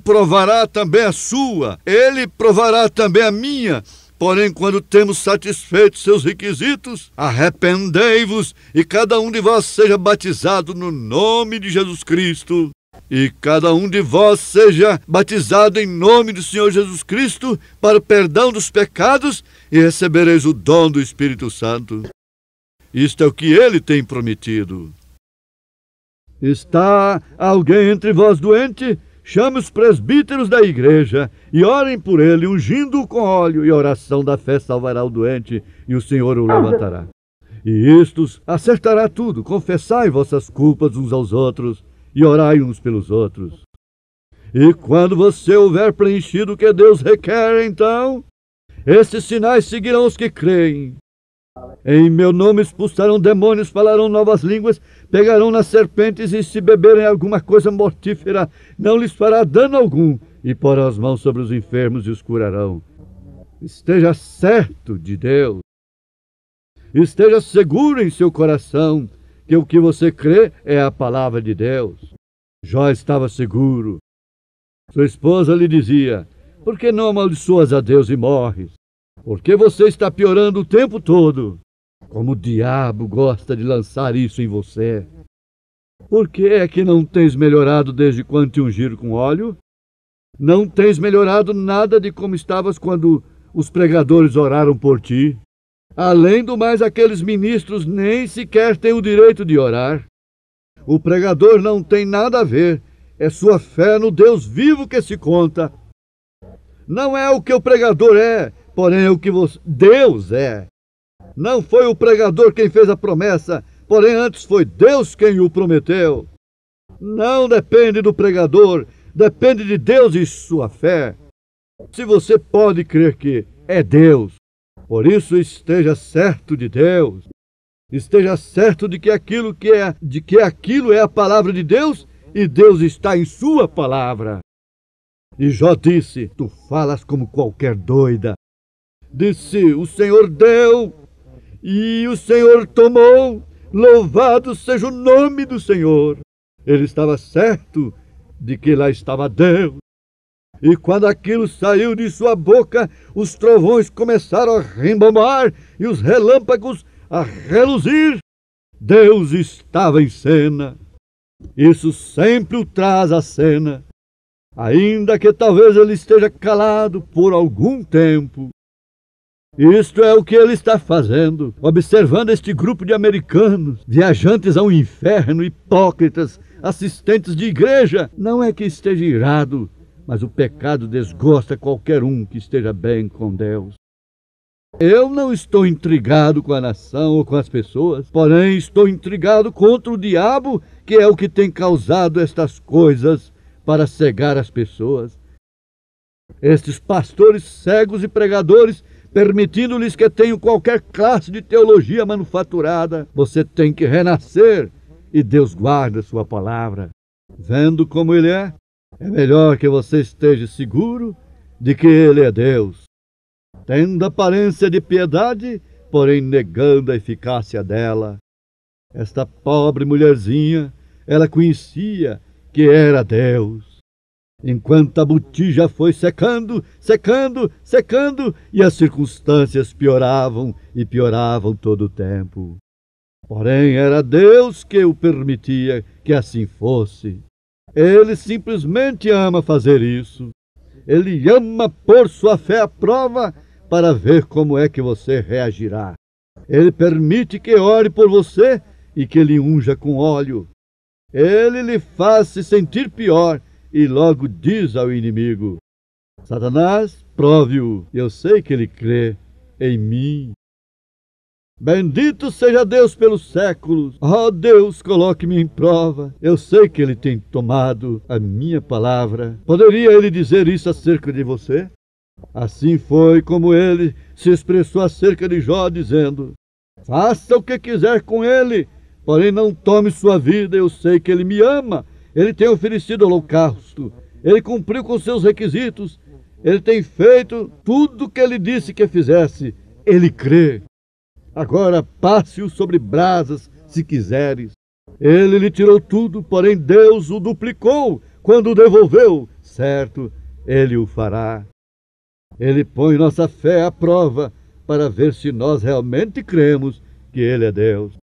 provará também a sua, ele provará também a minha. Porém, quando temos satisfeito seus requisitos, arrependei-vos e cada um de vós seja batizado no nome de Jesus Cristo E cada um de vós seja batizado em nome do Senhor Jesus Cristo para o perdão dos pecados e recebereis o dom do Espírito Santo. Isto é o que ele tem prometido. Está alguém entre vós doente? Chame os presbíteros da igreja e orem por ele, ungindo-o com óleo, e a oração da fé salvará o doente, e o Senhor o levantará. E isto acertará tudo. Confessai vossas culpas uns aos outros e orai uns pelos outros. E quando você houver preenchido o que Deus requer, então, esses sinais seguirão os que creem. Em meu nome expulsarão demônios, falarão novas línguas, pegarão nas serpentes, e se beberem alguma coisa mortífera, não lhes fará dano algum, e porão as mãos sobre os enfermos e os curarão. Esteja certo de Deus. Esteja seguro em seu coração que o que você crê é a palavra de Deus. Jó estava seguro. Sua esposa lhe dizia: por que não amaldiçoas a Deus e morres? Porque você está piorando o tempo todo. Como o diabo gosta de lançar isso em você. Por que é que não tens melhorado desde quando te ungiram com óleo? Não tens melhorado nada de como estavas quando os pregadores oraram por ti. Além do mais, aqueles ministros nem sequer têm o direito de orar. O pregador não tem nada a ver. É sua fé no Deus vivo que se conta. Não é o que o pregador é, porém é o que Deus é. Não foi o pregador quem fez a promessa, porém antes foi Deus quem o prometeu. Não depende do pregador, depende de Deus e sua fé. Se você pode crer que é Deus, por isso esteja certo de Deus. Esteja certo de que aquilo é a palavra de Deus, e Deus está em sua palavra. E Jó disse: tu falas como qualquer doida. Disse: o Senhor deu e o Senhor tomou. Louvado seja o nome do Senhor. Ele estava certo de que lá estava Deus. E quando aquilo saiu de sua boca, os trovões começaram a rimbombar e os relâmpagos a reluzir. Deus estava em cena. Isso sempre o traz à cena, ainda que talvez ele esteja calado por algum tempo. Isto é o que ele está fazendo, observando este grupo de americanos, viajantes ao inferno, hipócritas, assistentes de igreja. Não é que esteja irado, mas o pecado desgosta qualquer um que esteja bem com Deus. Eu não estou intrigado com a nação ou com as pessoas, porém estou intrigado contra o diabo, que é o que tem causado estas coisas para cegar as pessoas. Estes pastores cegos e pregadores, permitindo-lhes que tenham qualquer classe de teologia manufaturada. Você tem que renascer, e Deus guarda sua palavra. Vendo como ele é melhor que você esteja seguro de que ele é Deus, tendo aparência de piedade, porém negando a eficácia dela. Esta pobre mulherzinha, ela conhecia que era Deus. Enquanto a botija foi secando, secando, secando, e as circunstâncias pioravam e pioravam todo o tempo. Porém, era Deus que o permitia que assim fosse. Ele simplesmente ama fazer isso. Ele ama pôr sua fé à prova para ver como é que você reagirá. Ele permite que ore por você e que lhe unja com óleo. Ele lhe faz se sentir pior e logo diz ao inimigo: Satanás, prove-o, eu sei que ele crê em mim. Bendito seja Deus pelos séculos. Oh Deus, coloque-me em prova. Eu sei que ele tem tomado a minha palavra. Poderia ele dizer isso acerca de você? Assim foi como ele se expressou acerca de Jó, dizendo: faça o que quiser com ele, porém não tome sua vida. Eu sei que ele me ama. Ele tem oferecido holocausto. Ele cumpriu com seus requisitos. Ele tem feito tudo o que ele disse que fizesse. Ele crê. Agora passe-o sobre brasas, se quiseres. Ele lhe tirou tudo, porém Deus o duplicou quando o devolveu. Certo, ele o fará. Ele põe nossa fé à prova para ver se nós realmente cremos que ele é Deus.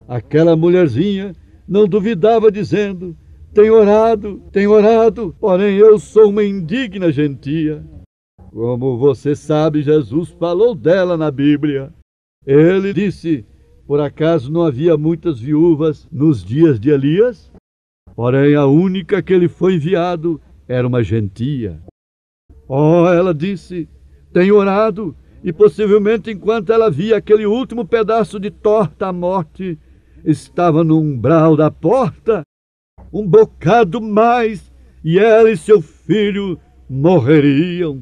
Aquela mulherzinha não duvidava, dizendo: tenho orado, porém eu sou uma indigna gentia. Como você sabe, Jesus falou dela na Bíblia. Ele disse: por acaso não havia muitas viúvas nos dias de Elias? Porém, a única que ele foi enviado era uma gentia. Oh, ela disse: tenho orado, e possivelmente enquanto ela via aquele último pedaço de torta à morte, estava no umbral da porta, um bocado mais, e ela e seu filho morreriam.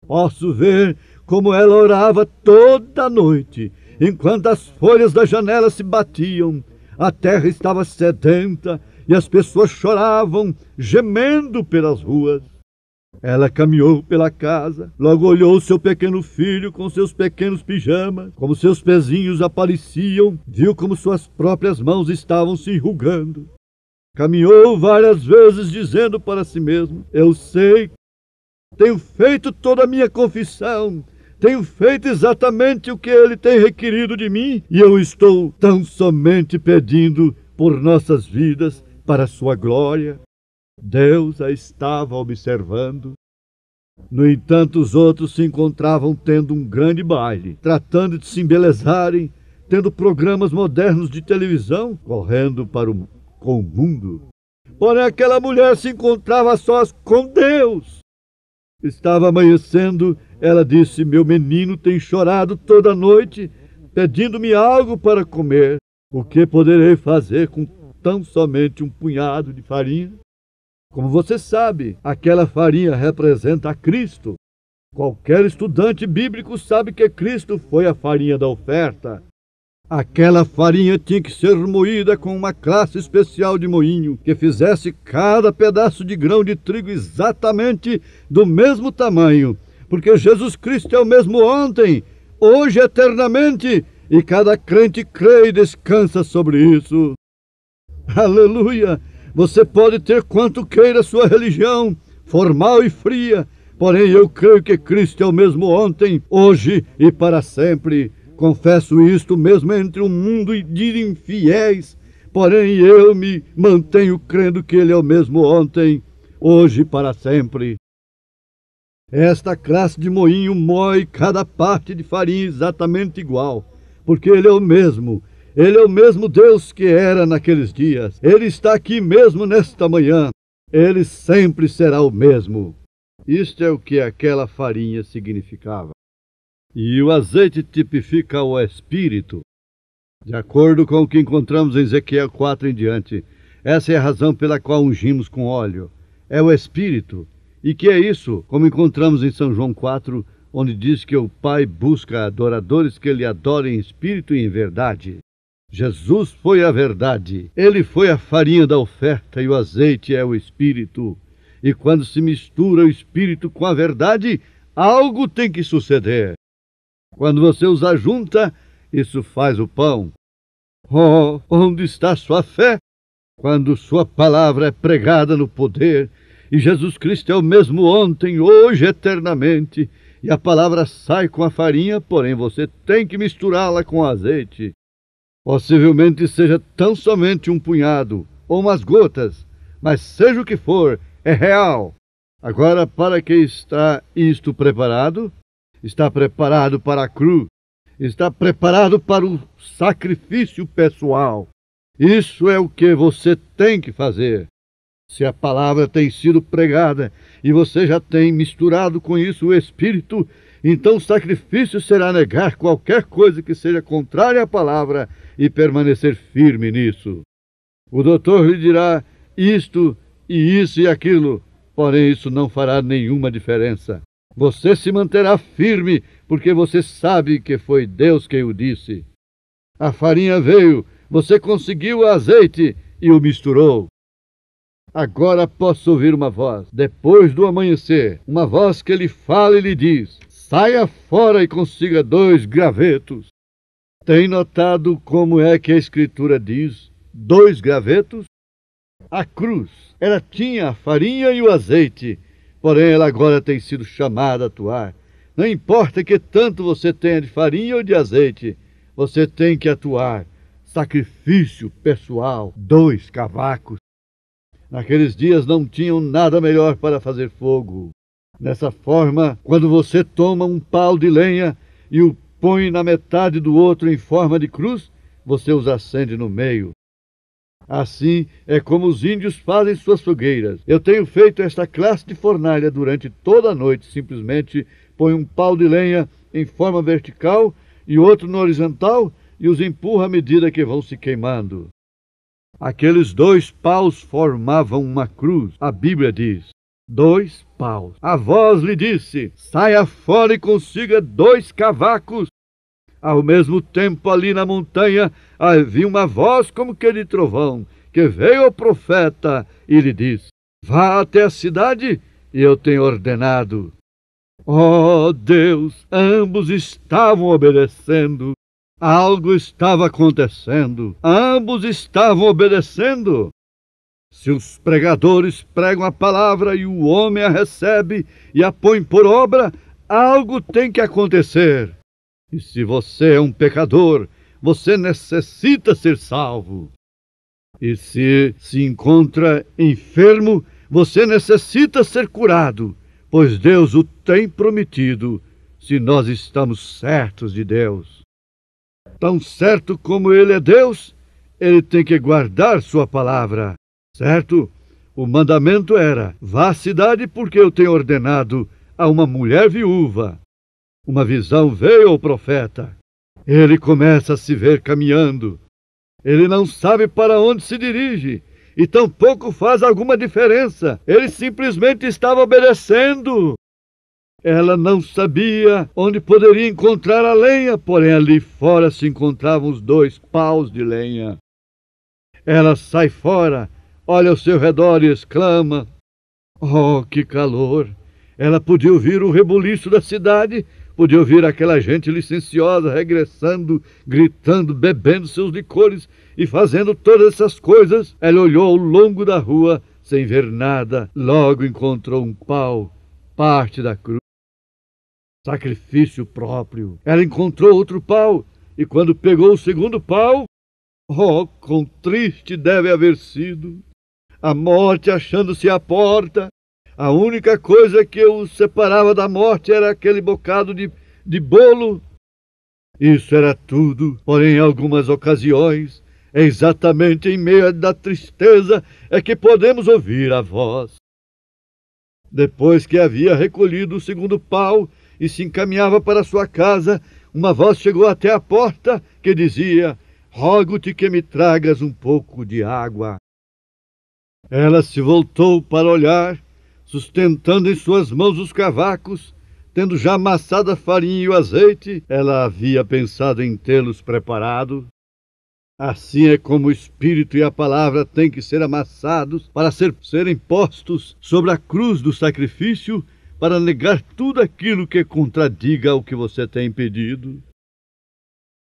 Posso ver como ela orava toda noite, enquanto as folhas da janela se batiam, a terra estava sedenta e as pessoas choravam, gemendo pelas ruas. Ela caminhou pela casa, logo olhou seu pequeno filho com seus pequenos pijamas, como seus pezinhos apareciam, viu como suas próprias mãos estavam se enrugando. Caminhou várias vezes dizendo para si mesmo: eu sei, tenho feito toda a minha confissão, tenho feito exatamente o que ele tem requerido de mim, e eu estou tão somente pedindo por nossas vidas para a sua glória. Deus a estava observando. No entanto, os outros se encontravam tendo um grande baile, tratando de se embelezarem, tendo programas modernos de televisão, correndo com o mundo. Porém, aquela mulher se encontrava a sós com Deus. Estava amanhecendo, ela disse: meu menino tem chorado toda a noite, pedindo-me algo para comer. O que poderei fazer com tão somente um punhado de farinha? Como você sabe, aquela farinha representa a Cristo. Qualquer estudante bíblico sabe que Cristo foi a farinha da oferta. Aquela farinha tinha que ser moída com uma classe especial de moinho, que fizesse cada pedaço de grão de trigo exatamente do mesmo tamanho, porque Jesus Cristo é o mesmo ontem, hoje e eternamente, e cada crente crê e descansa sobre isso. Aleluia! Você pode ter quanto queira sua religião, formal e fria, porém eu creio que Cristo é o mesmo ontem, hoje e para sempre. Confesso isto mesmo entre um mundo de infiéis, porém eu me mantenho crendo que Ele é o mesmo ontem, hoje e para sempre. Esta classe de moinho moe cada parte de farinha exatamente igual, porque Ele é o mesmo. Ele é o mesmo Deus que era naqueles dias. Ele está aqui mesmo nesta manhã. Ele sempre será o mesmo. Isto é o que aquela farinha significava. E o azeite tipifica o Espírito. De acordo com o que encontramos em Ezequiel 4 em diante, essa é a razão pela qual ungimos com óleo. É o Espírito. E que é isso? Como encontramos em São João 4, onde diz que o Pai busca adoradores que Ele adorem em espírito e em verdade. Jesus foi a verdade. Ele foi a farinha da oferta e o azeite é o Espírito. E quando se mistura o Espírito com a verdade, algo tem que suceder. Quando você os ajunta, isso faz o pão. Oh, onde está sua fé? Quando sua palavra é pregada no poder, e Jesus Cristo é o mesmo ontem, hoje, eternamente, e a palavra sai com a farinha, porém você tem que misturá-la com o azeite. Possivelmente seja tão somente um punhado, ou umas gotas, mas seja o que for, é real. Agora, para que está isto preparado? Está preparado para a cruz, está preparado para o sacrifício pessoal. Isso é o que você tem que fazer. Se a palavra tem sido pregada e você já tem misturado com isso o Espírito, então o sacrifício será negar qualquer coisa que seja contrária à palavra e permanecer firme nisso. O doutor lhe dirá isto e isso e aquilo, porém isso não fará nenhuma diferença. Você se manterá firme porque você sabe que foi Deus quem o disse. A farinha veio, você conseguiu o azeite e o misturou. Agora posso ouvir uma voz, depois do amanhecer, uma voz que lhe fala e lhe diz: saia fora e consiga 2 gravetos. Tem notado como é que a Escritura diz 2 gravetos? A cruz, ela tinha a farinha e o azeite, porém ela agora tem sido chamada a atuar. Não importa que tanto você tenha de farinha ou de azeite, você tem que atuar. Sacrifício pessoal, 2 cavacos. Naqueles dias não tinham nada melhor para fazer fogo. Dessa forma, quando você toma um pau de lenha e o põe na metade do outro em forma de cruz, você os acende no meio. Assim é como os índios fazem suas fogueiras. Eu tenho feito esta classe de fornalha durante toda a noite. Simplesmente põe um pau de lenha em forma vertical e outro no horizontal e os empurra à medida que vão se queimando. Aqueles 2 paus formavam uma cruz. A Bíblia diz: 2 paus. A voz lhe disse: saia fora e consiga 2 cavacos. Ao mesmo tempo, ali na montanha, havia uma voz como que de trovão, que veio ao profeta e lhe disse: vá até a cidade e eu tenho ordenado. Oh Deus, ambos estavam obedecendo. Algo estava acontecendo. Ambos estavam obedecendo. Se os pregadores pregam a palavra e o homem a recebe e a põe por obra, algo tem que acontecer. E se você é um pecador, você necessita ser salvo. E se encontra enfermo, você necessita ser curado, pois Deus o tem prometido, se nós estamos certos de Deus. Tão certo como Ele é Deus, Ele tem que guardar sua palavra, certo? O mandamento era: vá à cidade porque eu tenho ordenado a uma mulher viúva. Uma visão veio ao profeta. Ele começa a se ver caminhando. Ele não sabe para onde se dirige e tampouco faz alguma diferença. Ele simplesmente estava obedecendo. Ela não sabia onde poderia encontrar a lenha, porém ali fora se encontravam os 2 paus de lenha. Ela sai fora, olha ao seu redor e exclama: oh, que calor! Ela podia ouvir o rebuliço da cidade, podia ouvir aquela gente licenciosa regressando, gritando, bebendo seus licores e fazendo todas essas coisas. Ela olhou ao longo da rua sem ver nada. Logo encontrou um pau, parte da cruz. Sacrifício próprio. Ela encontrou outro pau e quando pegou o segundo pau, oh, quão triste deve haver sido. A morte achando-se à porta. A única coisa que o separava da morte era aquele bocado de bolo. Isso era tudo, porém em algumas ocasiões, é exatamente em meio da tristeza é que podemos ouvir a voz. Depois que havia recolhido o segundo pau e se encaminhava para sua casa, uma voz chegou até a porta que dizia: rogo-te que me tragas um pouco de água. Ela se voltou para olhar, sustentando em suas mãos os cavacos, tendo já amassado a farinha e o azeite. Ela havia pensado em tê-los preparado. Assim é como o Espírito e a palavra têm que ser amassados para serem postos sobre a cruz do sacrifício, para negar tudo aquilo que contradiga o que você tem pedido.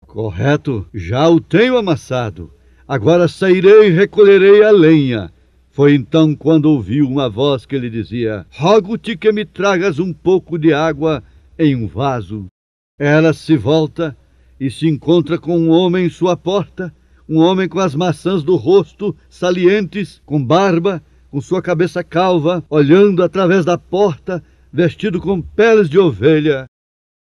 Correto, já o tenho amassado. Agora sairei e recolherei a lenha. Foi então quando ouviu uma voz que lhe dizia: rogo-te que me tragas um pouco de água em um vaso. Ela se volta e se encontra com um homem em sua porta, um homem com as maçãs do rosto salientes, com barba, com sua cabeça calva, olhando através da porta, vestido com peles de ovelha.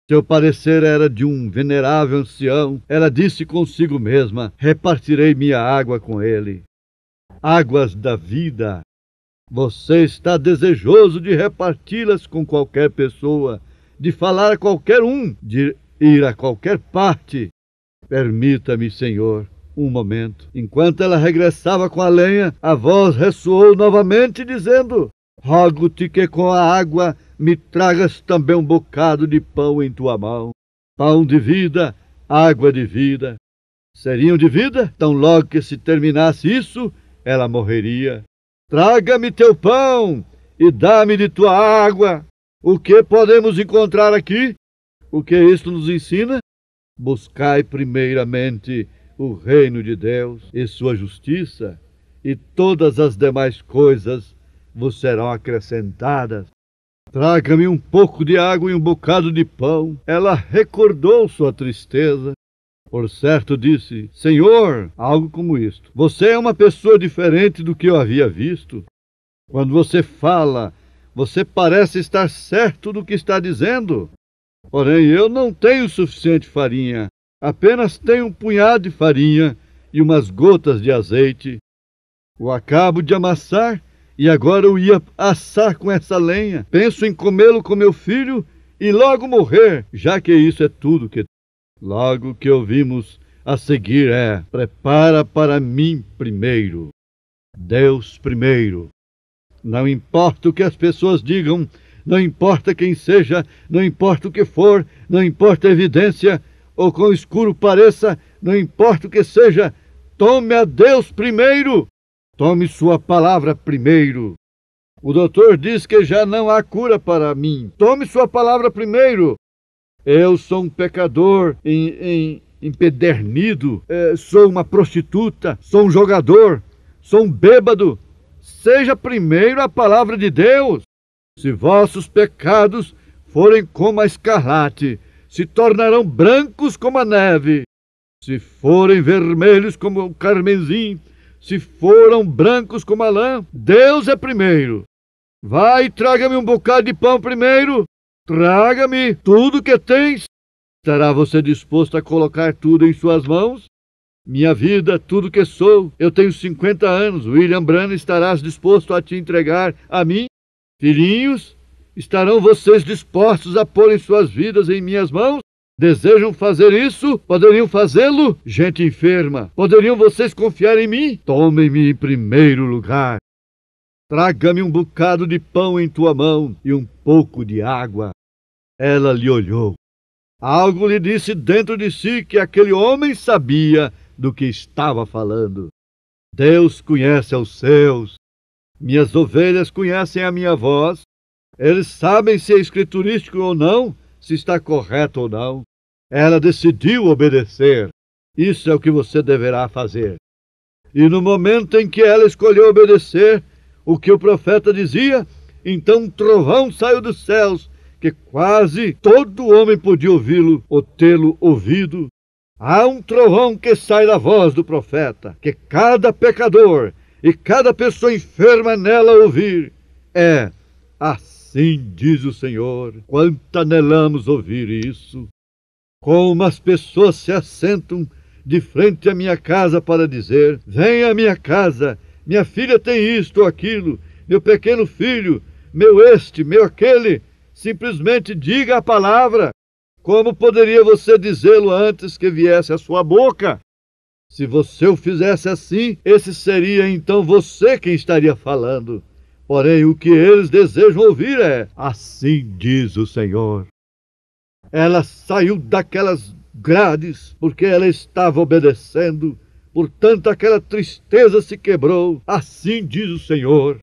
Seu parecer era de um venerável ancião. Ela disse consigo mesma: repartirei minha água com ele. Águas da vida. Você está desejoso de reparti-las com qualquer pessoa, de falar a qualquer um, de ir a qualquer parte. Permita-me, Senhor, um momento. Enquanto ela regressava com a lenha, a voz ressoou novamente, dizendo: rogo-te que com a água me tragas também um bocado de pão em tua mão. Pão de vida, água de vida. Seriam de vida? Tão logo que se terminasse isso, ela morreria. Traga-me teu pão e dá-me de tua água. O que podemos encontrar aqui? O que isto nos ensina? Buscai primeiramente o reino de Deus e sua justiça, e todas as demais coisas vos serão acrescentadas. Traga-me um pouco de água e um bocado de pão. Ela recordou sua tristeza. Por certo, disse: Senhor, algo como isto. Você é uma pessoa diferente do que eu havia visto. Quando você fala, você parece estar certo do que está dizendo. Porém, eu não tenho suficiente farinha. Apenas tenho um punhado de farinha e umas gotas de azeite. O acabo de amassar e agora eu ia assar com essa lenha. Penso em comê-lo com meu filho e logo morrer, já que isso é tudo que... Logo que ouvimos a seguir prepara para mim primeiro. Deus primeiro. Não importa o que as pessoas digam, não importa quem seja, não importa o que for, não importa a evidência ou quão escuro pareça, não importa o que seja, tome a Deus primeiro. Tome sua palavra primeiro. O doutor diz que já não há cura para mim. Tome sua palavra primeiro. Eu sou um pecador empedernido, sou uma prostituta, sou um jogador, sou um bêbado. Seja primeiro a palavra de Deus. Se vossos pecados forem como a escarlate, se tornarão brancos como a neve. Se forem vermelhos como o carmesim, se foram brancos como a lã, Deus é primeiro. Vai, traga-me um bocado de pão primeiro. Traga-me tudo que tens. Estará você disposto a colocar tudo em suas mãos? Minha vida, tudo que sou. Eu tenho 50 anos. William Branham, estarás disposto a te entregar a mim? Filhinhos, estarão vocês dispostos a pôr suas vidas em minhas mãos? Desejam fazer isso? Poderiam fazê-lo? Gente enferma, poderiam vocês confiar em mim? Tomem-me em primeiro lugar. Traga-me um bocado de pão em tua mão e um pouco de água. Ela lhe olhou. Algo lhe disse dentro de si que aquele homem sabia do que estava falando. Deus conhece aos seus. Minhas ovelhas conhecem a minha voz. Eles sabem se é escriturístico ou não, se está correto ou não. Ela decidiu obedecer. Isso é o que você deverá fazer. E no momento em que ela escolheu obedecer o que o profeta dizia, então um trovão saiu dos céus, que quase todo homem podia ouvi-lo ou tê-lo ouvido. Há um trovão que sai da voz do profeta, que cada pecador e cada pessoa enferma nela ouvir. Assim diz o Senhor. Quanto anelamos ouvir isso. Como as pessoas se assentam de frente à minha casa para dizer: venha à minha casa, minha filha tem isto ou aquilo, meu pequeno filho, meu este, meu aquele. Simplesmente diga a palavra. Como poderia você dizê-lo antes que viesse à sua boca? Se você o fizesse assim, esse seria então você quem estaria falando. Porém, o que eles desejam ouvir é: assim diz o Senhor. Ela saiu daquelas grades porque ela estava obedecendo. Portanto, aquela tristeza se quebrou. Assim diz o Senhor.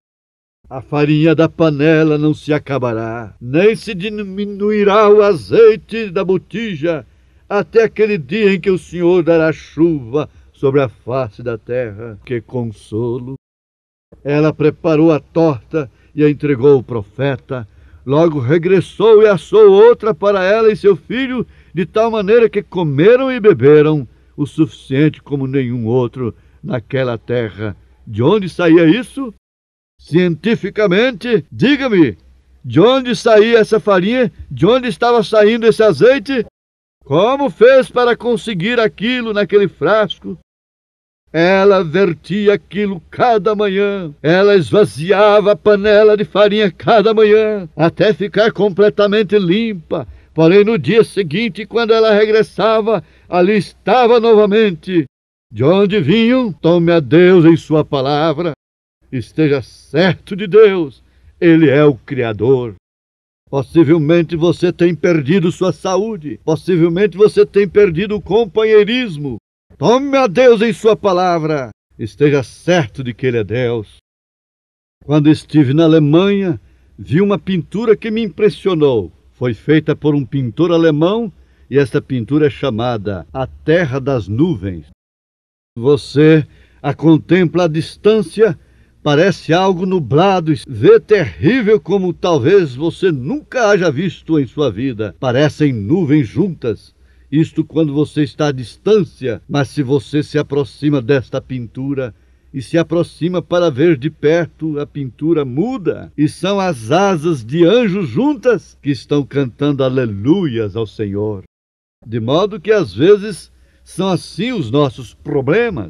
A farinha da panela não se acabará, nem se diminuirá o azeite da botija, até aquele dia em que o Senhor dará chuva sobre a face da terra. Que consolo! Ela preparou a torta e a entregou ao profeta. Logo regressou e assou outra para ela e seu filho, de tal maneira que comeram e beberam o suficiente como nenhum outro naquela terra. De onde saía isso? Cientificamente, diga-me, de onde saía essa farinha? De onde estava saindo esse azeite? Como fez para conseguir aquilo naquele frasco? Ela vertia aquilo cada manhã. Ela esvaziava a panela de farinha cada manhã, até ficar completamente limpa. Porém, no dia seguinte, quando ela regressava, ali estava novamente. De onde vinham? Tome a Deus em sua palavra. Esteja certo de Deus. Ele é o Criador. Possivelmente você tem perdido sua saúde. Possivelmente você tem perdido o companheirismo. Tome a Deus em sua palavra. Esteja certo de que Ele é Deus. Quando estive na Alemanha, vi uma pintura que me impressionou. Foi feita por um pintor alemão e esta pintura é chamada A Terra das Nuvens. Você a contempla à distância, parece algo nublado, vê terrível como talvez você nunca haja visto em sua vida. Parecem nuvens juntas. Isto quando você está à distância, mas se você se aproxima desta pintura, e se aproxima para ver de perto a pintura muda, e são as asas de anjos juntas que estão cantando aleluias ao Senhor. De modo que às vezes são assim os nossos problemas.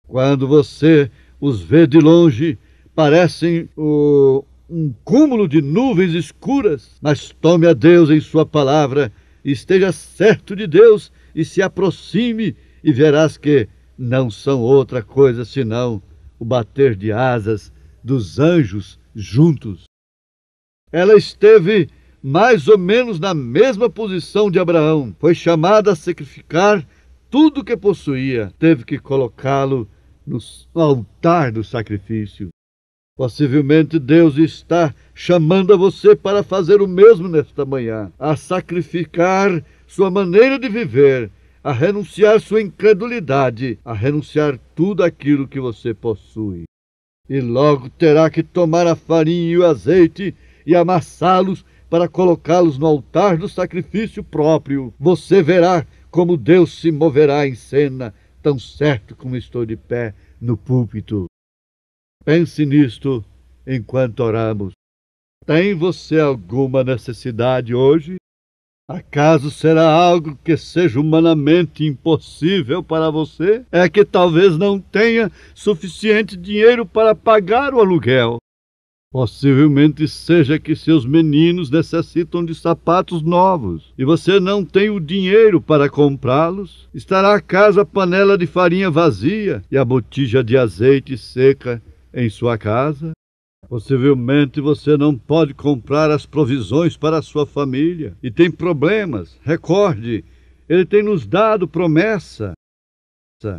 Quando você os vê de longe, parecem um cúmulo de nuvens escuras, mas tome a Deus em sua palavra, esteja certo de Deus e se aproxime e verás que não são outra coisa senão o bater de asas dos anjos juntos. Ela esteve mais ou menos na mesma posição de Abraão. Foi chamada a sacrificar tudo o que possuía. Teve que colocá-lo no altar do sacrifício. Possivelmente Deus está chamando a você para fazer o mesmo nesta manhã, a sacrificar sua maneira de viver, a renunciar sua incredulidade, a renunciar tudo aquilo que você possui. E logo terá que tomar a farinha e o azeite e amassá-los para colocá-los no altar do sacrifício próprio. Você verá como Deus se moverá em cena, tão certo como estou de pé no púlpito. Pense nisto enquanto oramos. Tem você alguma necessidade hoje? Acaso será algo que seja humanamente impossível para você? É que talvez não tenha suficiente dinheiro para pagar o aluguel. Possivelmente seja que seus meninos necessitam de sapatos novos e você não tem o dinheiro para comprá-los. Estará acaso a panela de farinha vazia e a botija de azeite seca em sua casa? Possivelmente você não pode comprar as provisões para a sua família e tem problemas. Recorde, Ele tem nos dado promessa.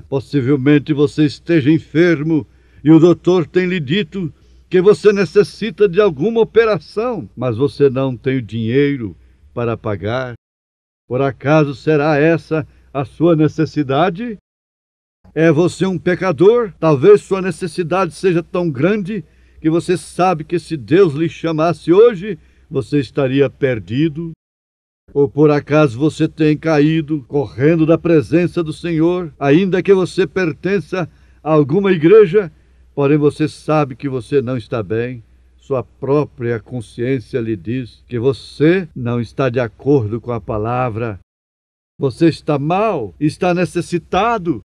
Possivelmente você esteja enfermo e o doutor tem lhe dito que você necessita de alguma operação, mas você não tem o dinheiro para pagar. Por acaso será essa a sua necessidade? É você um pecador? Talvez sua necessidade seja tão grande que você sabe que se Deus lhe chamasse hoje, você estaria perdido. Ou por acaso você tem caído correndo da presença do Senhor, ainda que você pertença a alguma igreja, porém você sabe que você não está bem. Sua própria consciência lhe diz que você não está de acordo com a palavra. Você está mal, está necessitado.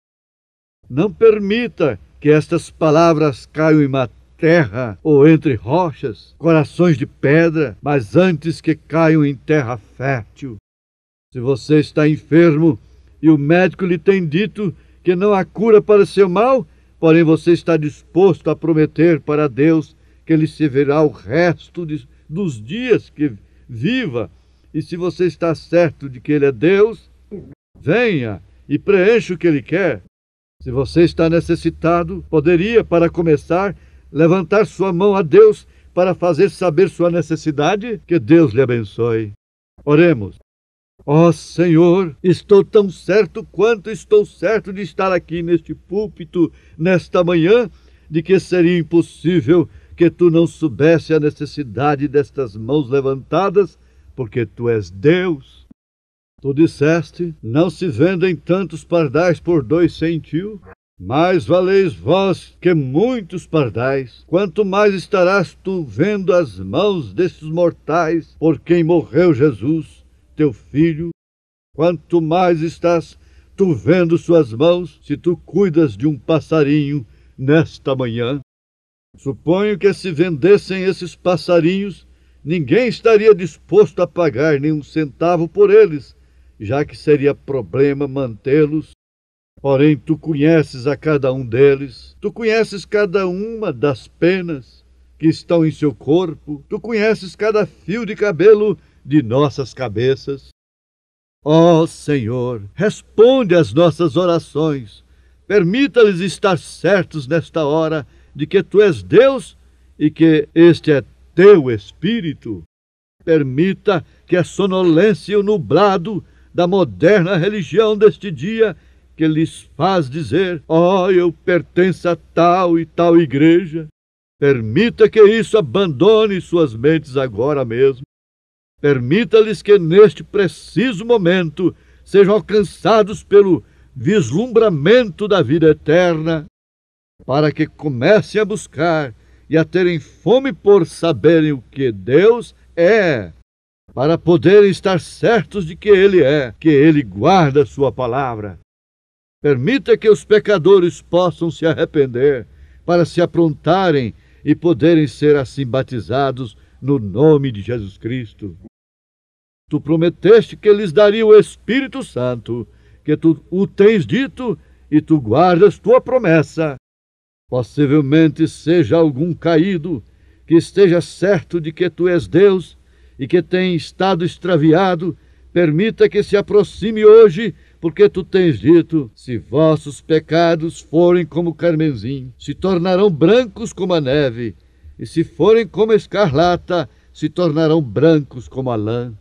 Não permita que estas palavras caiam em terra ou entre rochas, corações de pedra, mas antes que caiam em terra fértil. Se você está enfermo e o médico lhe tem dito que não há cura para o seu mal, porém você está disposto a prometer para Deus que lhe servirá o resto dos dias que viva, e se você está certo de que Ele é Deus, venha e preencha o que Ele quer. Se você está necessitado, poderia, para começar, levantar sua mão a Deus para fazer saber sua necessidade? Que Deus lhe abençoe. Oremos. Ó Senhor, estou tão certo quanto estou certo de estar aqui neste púlpito, nesta manhã, de que seria impossível que Tu não soubesse a necessidade destas mãos levantadas, porque Tu és Deus. Tu disseste, não se vendem tantos pardais por 2 centil? Mais valeis vós que muitos pardais. Quanto mais estarás tu vendo as mãos destes mortais, por quem morreu Jesus, teu Filho? Quanto mais estás tu vendo suas mãos, se tu cuidas de um passarinho nesta manhã? Suponho que se vendessem esses passarinhos, ninguém estaria disposto a pagar nenhum centavo por eles, já que seria problema mantê-los. Porém, Tu conheces a cada um deles, Tu conheces cada uma das penas que estão em seu corpo, Tu conheces cada fio de cabelo de nossas cabeças. Ó Senhor, responde às nossas orações, permita-lhes estar certos nesta hora de que Tu és Deus e que este é Teu Espírito. Permita que a sonolência e o nublado da moderna religião deste dia, que lhes faz dizer, eu pertenço a tal e tal igreja. Permita que isso abandone suas mentes agora mesmo. Permita-lhes que neste preciso momento sejam alcançados pelo vislumbramento da vida eterna. para que comecem a buscar e a terem fome por saberem o que Deus é, para poderem estar certos de que Ele é, que Ele guarda a sua palavra. Permita que os pecadores possam se arrepender, para se aprontarem e poderem ser assim batizados no nome de Jesus Cristo. Tu prometeste que lhes daria o Espírito Santo, que tu o tens dito e tu guardas tua promessa. Possivelmente seja algum caído que esteja certo de que tu és Deus e que tem estado extraviado, permita que se aproxime hoje, porque tu tens dito: se vossos pecados forem como carmesim, se tornarão brancos como a neve, e se forem como escarlata, se tornarão brancos como a lã.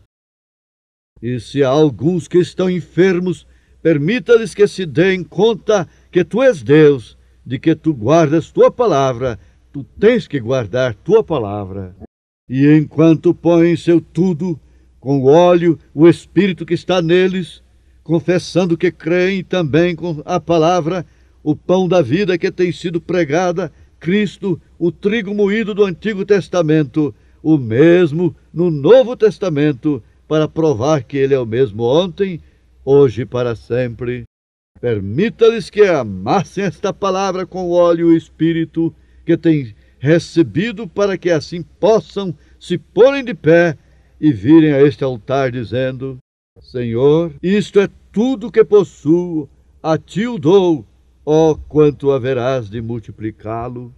E se há alguns que estão enfermos, permita-lhes que se deem conta que tu és Deus, de que tu guardas tua palavra, tu tens que guardar tua palavra. E enquanto põem seu tudo, com o óleo, o Espírito que está neles, confessando que creem também com a palavra, o pão da vida que tem sido pregada, Cristo, o trigo moído do Antigo Testamento, o mesmo no Novo Testamento, para provar que Ele é o mesmo ontem, hoje e para sempre. Permita-lhes que amassem esta palavra com o óleo e o Espírito que têm recebido, para que assim possam se porem de pé e virem a este altar dizendo: Senhor, isto é tudo que possuo, a ti o dou, ó quanto haverás de multiplicá-lo.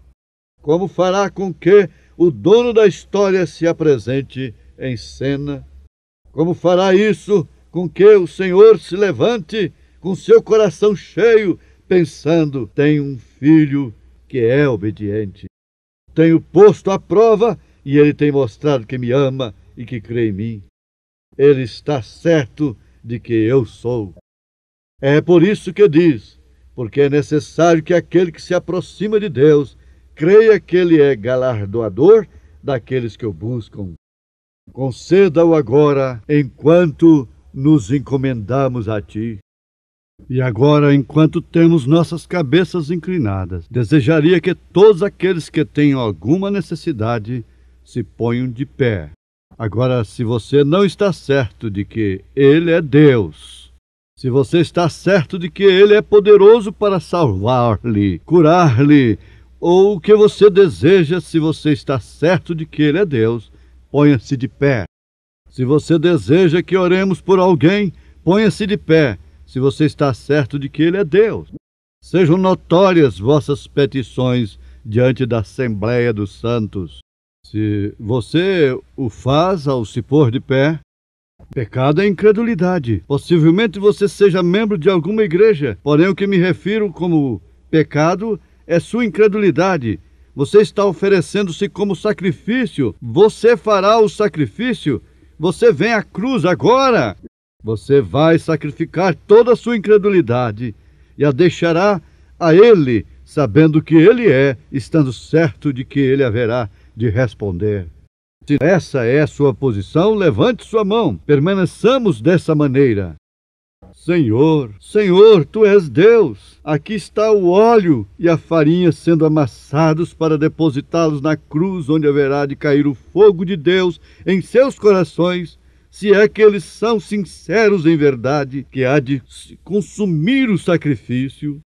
Como fará com que o dono da história se apresente em cena? Como fará isso com que o Senhor se levante com seu coração cheio, pensando: tenho um filho que é obediente. Tenho posto à prova e ele tem mostrado que me ama e que crê em mim. Ele está certo de que eu sou. É por isso que diz: porque é necessário que aquele que se aproxima de Deus creia que Ele é galardoador daqueles que o buscam. Conceda-o agora, enquanto nos encomendamos a Ti. E agora, enquanto temos nossas cabeças inclinadas, desejaria que todos aqueles que tenham alguma necessidade se ponham de pé. Agora, se você não está certo de que Ele é Deus, se você está certo de que Ele é poderoso para salvar-lhe, curar-lhe, ou o que você deseja, se você está certo de que Ele é Deus, ponha-se de pé. Se você deseja que oremos por alguém, ponha-se de pé, se você está certo de que Ele é Deus. Sejam notórias vossas petições diante da Assembleia dos Santos. Se você o faz ao se pôr de pé, pecado é incredulidade. Possivelmente você seja membro de alguma igreja, porém o que me refiro como pecado é sua incredulidade. Você está oferecendo-se como sacrifício. Você fará o sacrifício. Você vem à cruz agora. Você vai sacrificar toda a sua incredulidade e a deixará a Ele, sabendo que Ele é, estando certo de que Ele haverá de responder. Se essa é a sua posição, levante sua mão. Permaneçamos dessa maneira. Senhor, Senhor, Tu és Deus. Aqui está o óleo e a farinha sendo amassados para depositá-los na cruz, onde haverá de cair o fogo de Deus em seus corações, se é que eles são sinceros em verdade, que há de consumir o sacrifício.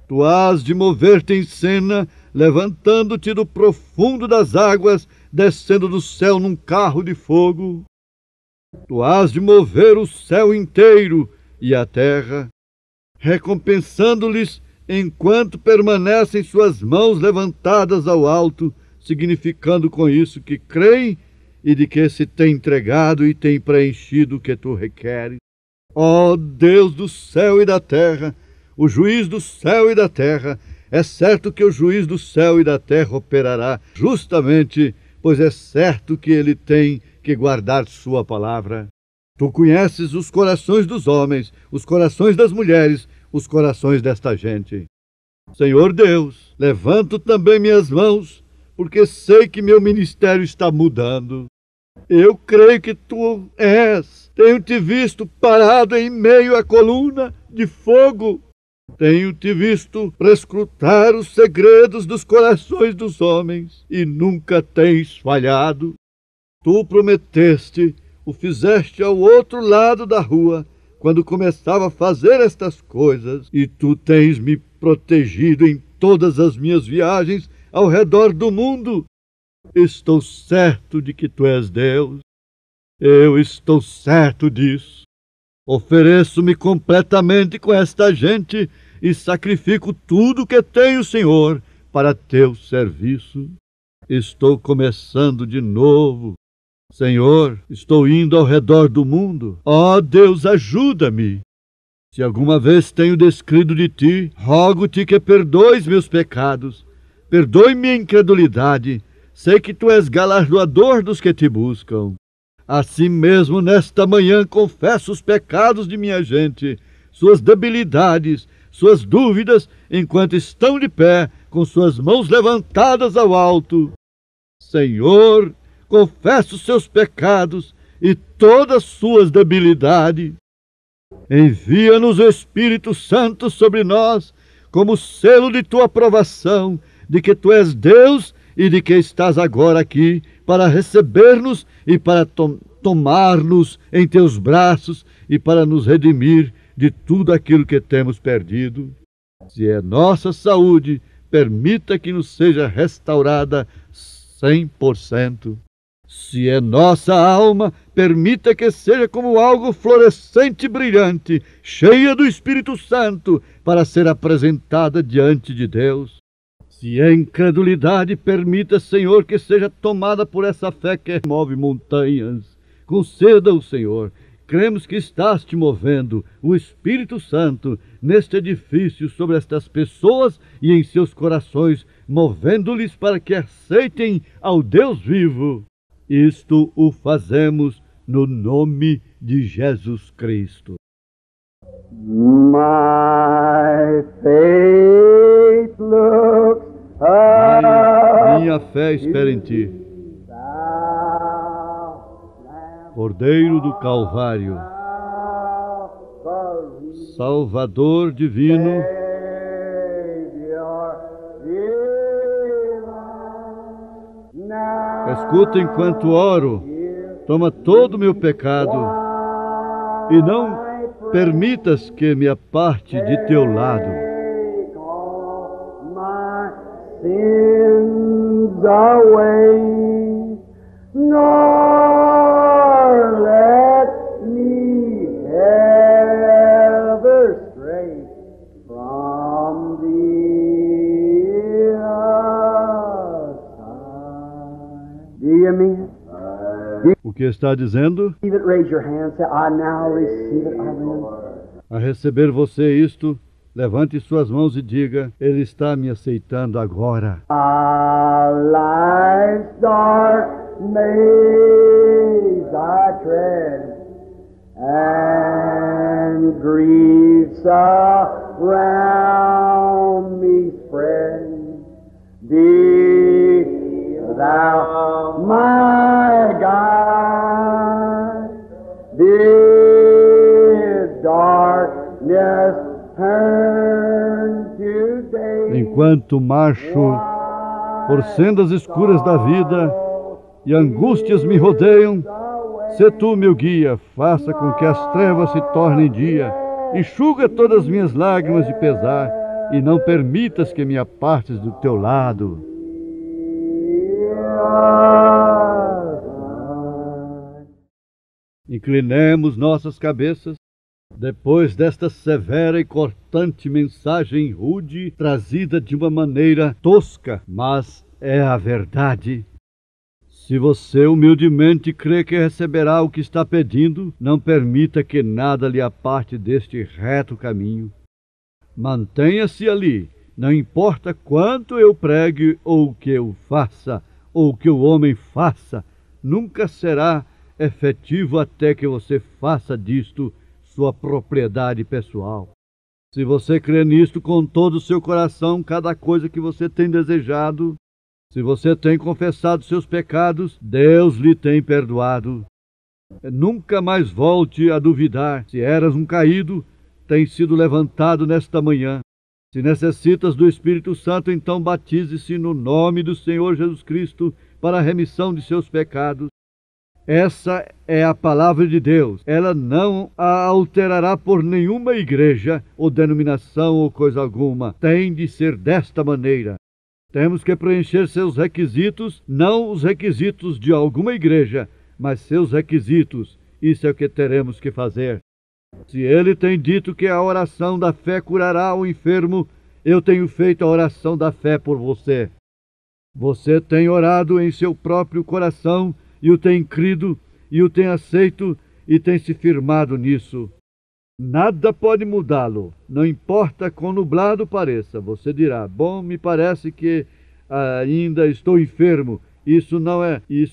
Tu hás de mover-te em cena, levantando-te do profundo das águas, descendo do céu num carro de fogo. Tu hás de mover o céu inteiro e a terra, recompensando-lhes enquanto permanecem suas mãos levantadas ao alto, significando com isso que creem e de que se tem entregado e tem preenchido o que tu requeres. Ó Deus do céu e da terra, o juiz do céu e da terra, é certo que o juiz do céu e da terra operará justamente, pois é certo que ele tem que guardar sua palavra. Tu conheces os corações dos homens, os corações das mulheres, os corações desta gente. Senhor Deus, levanto também minhas mãos, porque sei que meu ministério está mudando. Eu creio que Tu és. Tenho te visto parado em meio à coluna de fogo. Tenho te visto prescrutar os segredos dos corações dos homens e nunca tens falhado. Tu prometeste, o fizeste ao outro lado da rua, quando começava a fazer estas coisas, e tu tens me protegido em todas as minhas viagens ao redor do mundo. Estou certo de que tu és Deus. Eu estou certo disso. Ofereço-me completamente com esta gente e sacrifico tudo que tenho, Senhor, para teu serviço. Estou começando de novo. Senhor, estou indo ao redor do mundo. Ó Deus, ajuda-me. Se alguma vez tenho descrido de ti, rogo-te que perdoes meus pecados. Perdoe minha incredulidade. Sei que tu és galardoador dos que te buscam. Assim mesmo, nesta manhã, confesso os pecados de minha gente, suas debilidades, suas dúvidas, enquanto estão de pé, com suas mãos levantadas ao alto. Senhor, confesso seus pecados e todas suas debilidades. Envia-nos o Espírito Santo sobre nós, como selo de tua aprovação, de que tu és Deus e de que estás agora aqui para receber-nos e para tomar-nos em teus braços e para nos redimir de tudo aquilo que temos perdido. Se é nossa saúde, permita que nos seja restaurada 100%. Se é nossa alma, permita que seja como algo florescente e brilhante, cheia do Espírito Santo, para ser apresentada diante de Deus. Se é incredulidade, permita, Senhor, que seja tomada por essa fé que move montanhas. Conceda-o, Senhor. Cremos que estás te movendo, o Espírito Santo, neste edifício sobre estas pessoas e em seus corações, movendo-lhes para que aceitem ao Deus vivo. Isto o fazemos no nome de Jesus Cristo. My faith looks up. Minha fé espera em ti. Cordeiro do Calvário, Salvador divino, escuta enquanto oro, toma todo o meu pecado e não permitas que me aparte de teu lado. O que está dizendo? A receber você isto, levante suas mãos e diga: Ele está me aceitando agora. Life's dark maze I tread, and griefs around me spread. Be thou my guide, bid darkness turn to day. Enquanto marcho por sendas escuras da vida e angústias me rodeiam, se tu, meu guia, faça com que as trevas se tornem dia, enxuga todas as minhas lágrimas de pesar e não permitas que me apartes do teu lado. Inclinemos nossas cabeças depois desta severa e cortante mensagem rude, trazida de uma maneira tosca, mas é a verdade. Se você humildemente crê que receberá o que está pedindo, não permita que nada lhe aparte deste reto caminho. Mantenha-se ali, não importa quanto eu pregue ou o que eu faça, ou o que o homem faça, nunca será efetivo até que você faça disto sua propriedade pessoal. Se você crê nisto com todo o seu coração, cada coisa que você tem desejado, se você tem confessado seus pecados, Deus lhe tem perdoado. Nunca mais volte a duvidar. Se eras um caído, tem sido levantado nesta manhã. Se necessitas do Espírito Santo, então batize-se no nome do Senhor Jesus Cristo para a remissão de seus pecados. Essa é a palavra de Deus. Ela não a alterará por nenhuma igreja ou denominação ou coisa alguma. Tem de ser desta maneira. Temos que preencher seus requisitos, não os requisitos de alguma igreja, mas seus requisitos. Isso é o que teremos que fazer. Se ele tem dito que a oração da fé curará o enfermo, eu tenho feito a oração da fé por você. Você tem orado em seu próprio coração e o tem crido, e o tem aceito e tem se firmado nisso. Nada pode mudá-lo, não importa quão nublado pareça. Você dirá, bom, me parece que ainda estou enfermo. Isso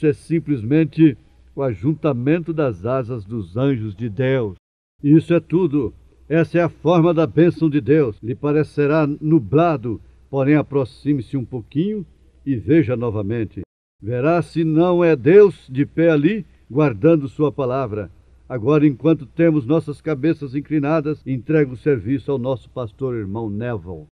é simplesmente o ajuntamento das asas dos anjos de Deus. Isso é tudo. Essa é a forma da bênção de Deus. Lhe parecerá nublado, porém aproxime-se um pouquinho e veja novamente. Verá se não é Deus de pé ali, guardando sua palavra. Agora, enquanto temos nossas cabeças inclinadas, entrego o serviço ao nosso pastor irmão Neville.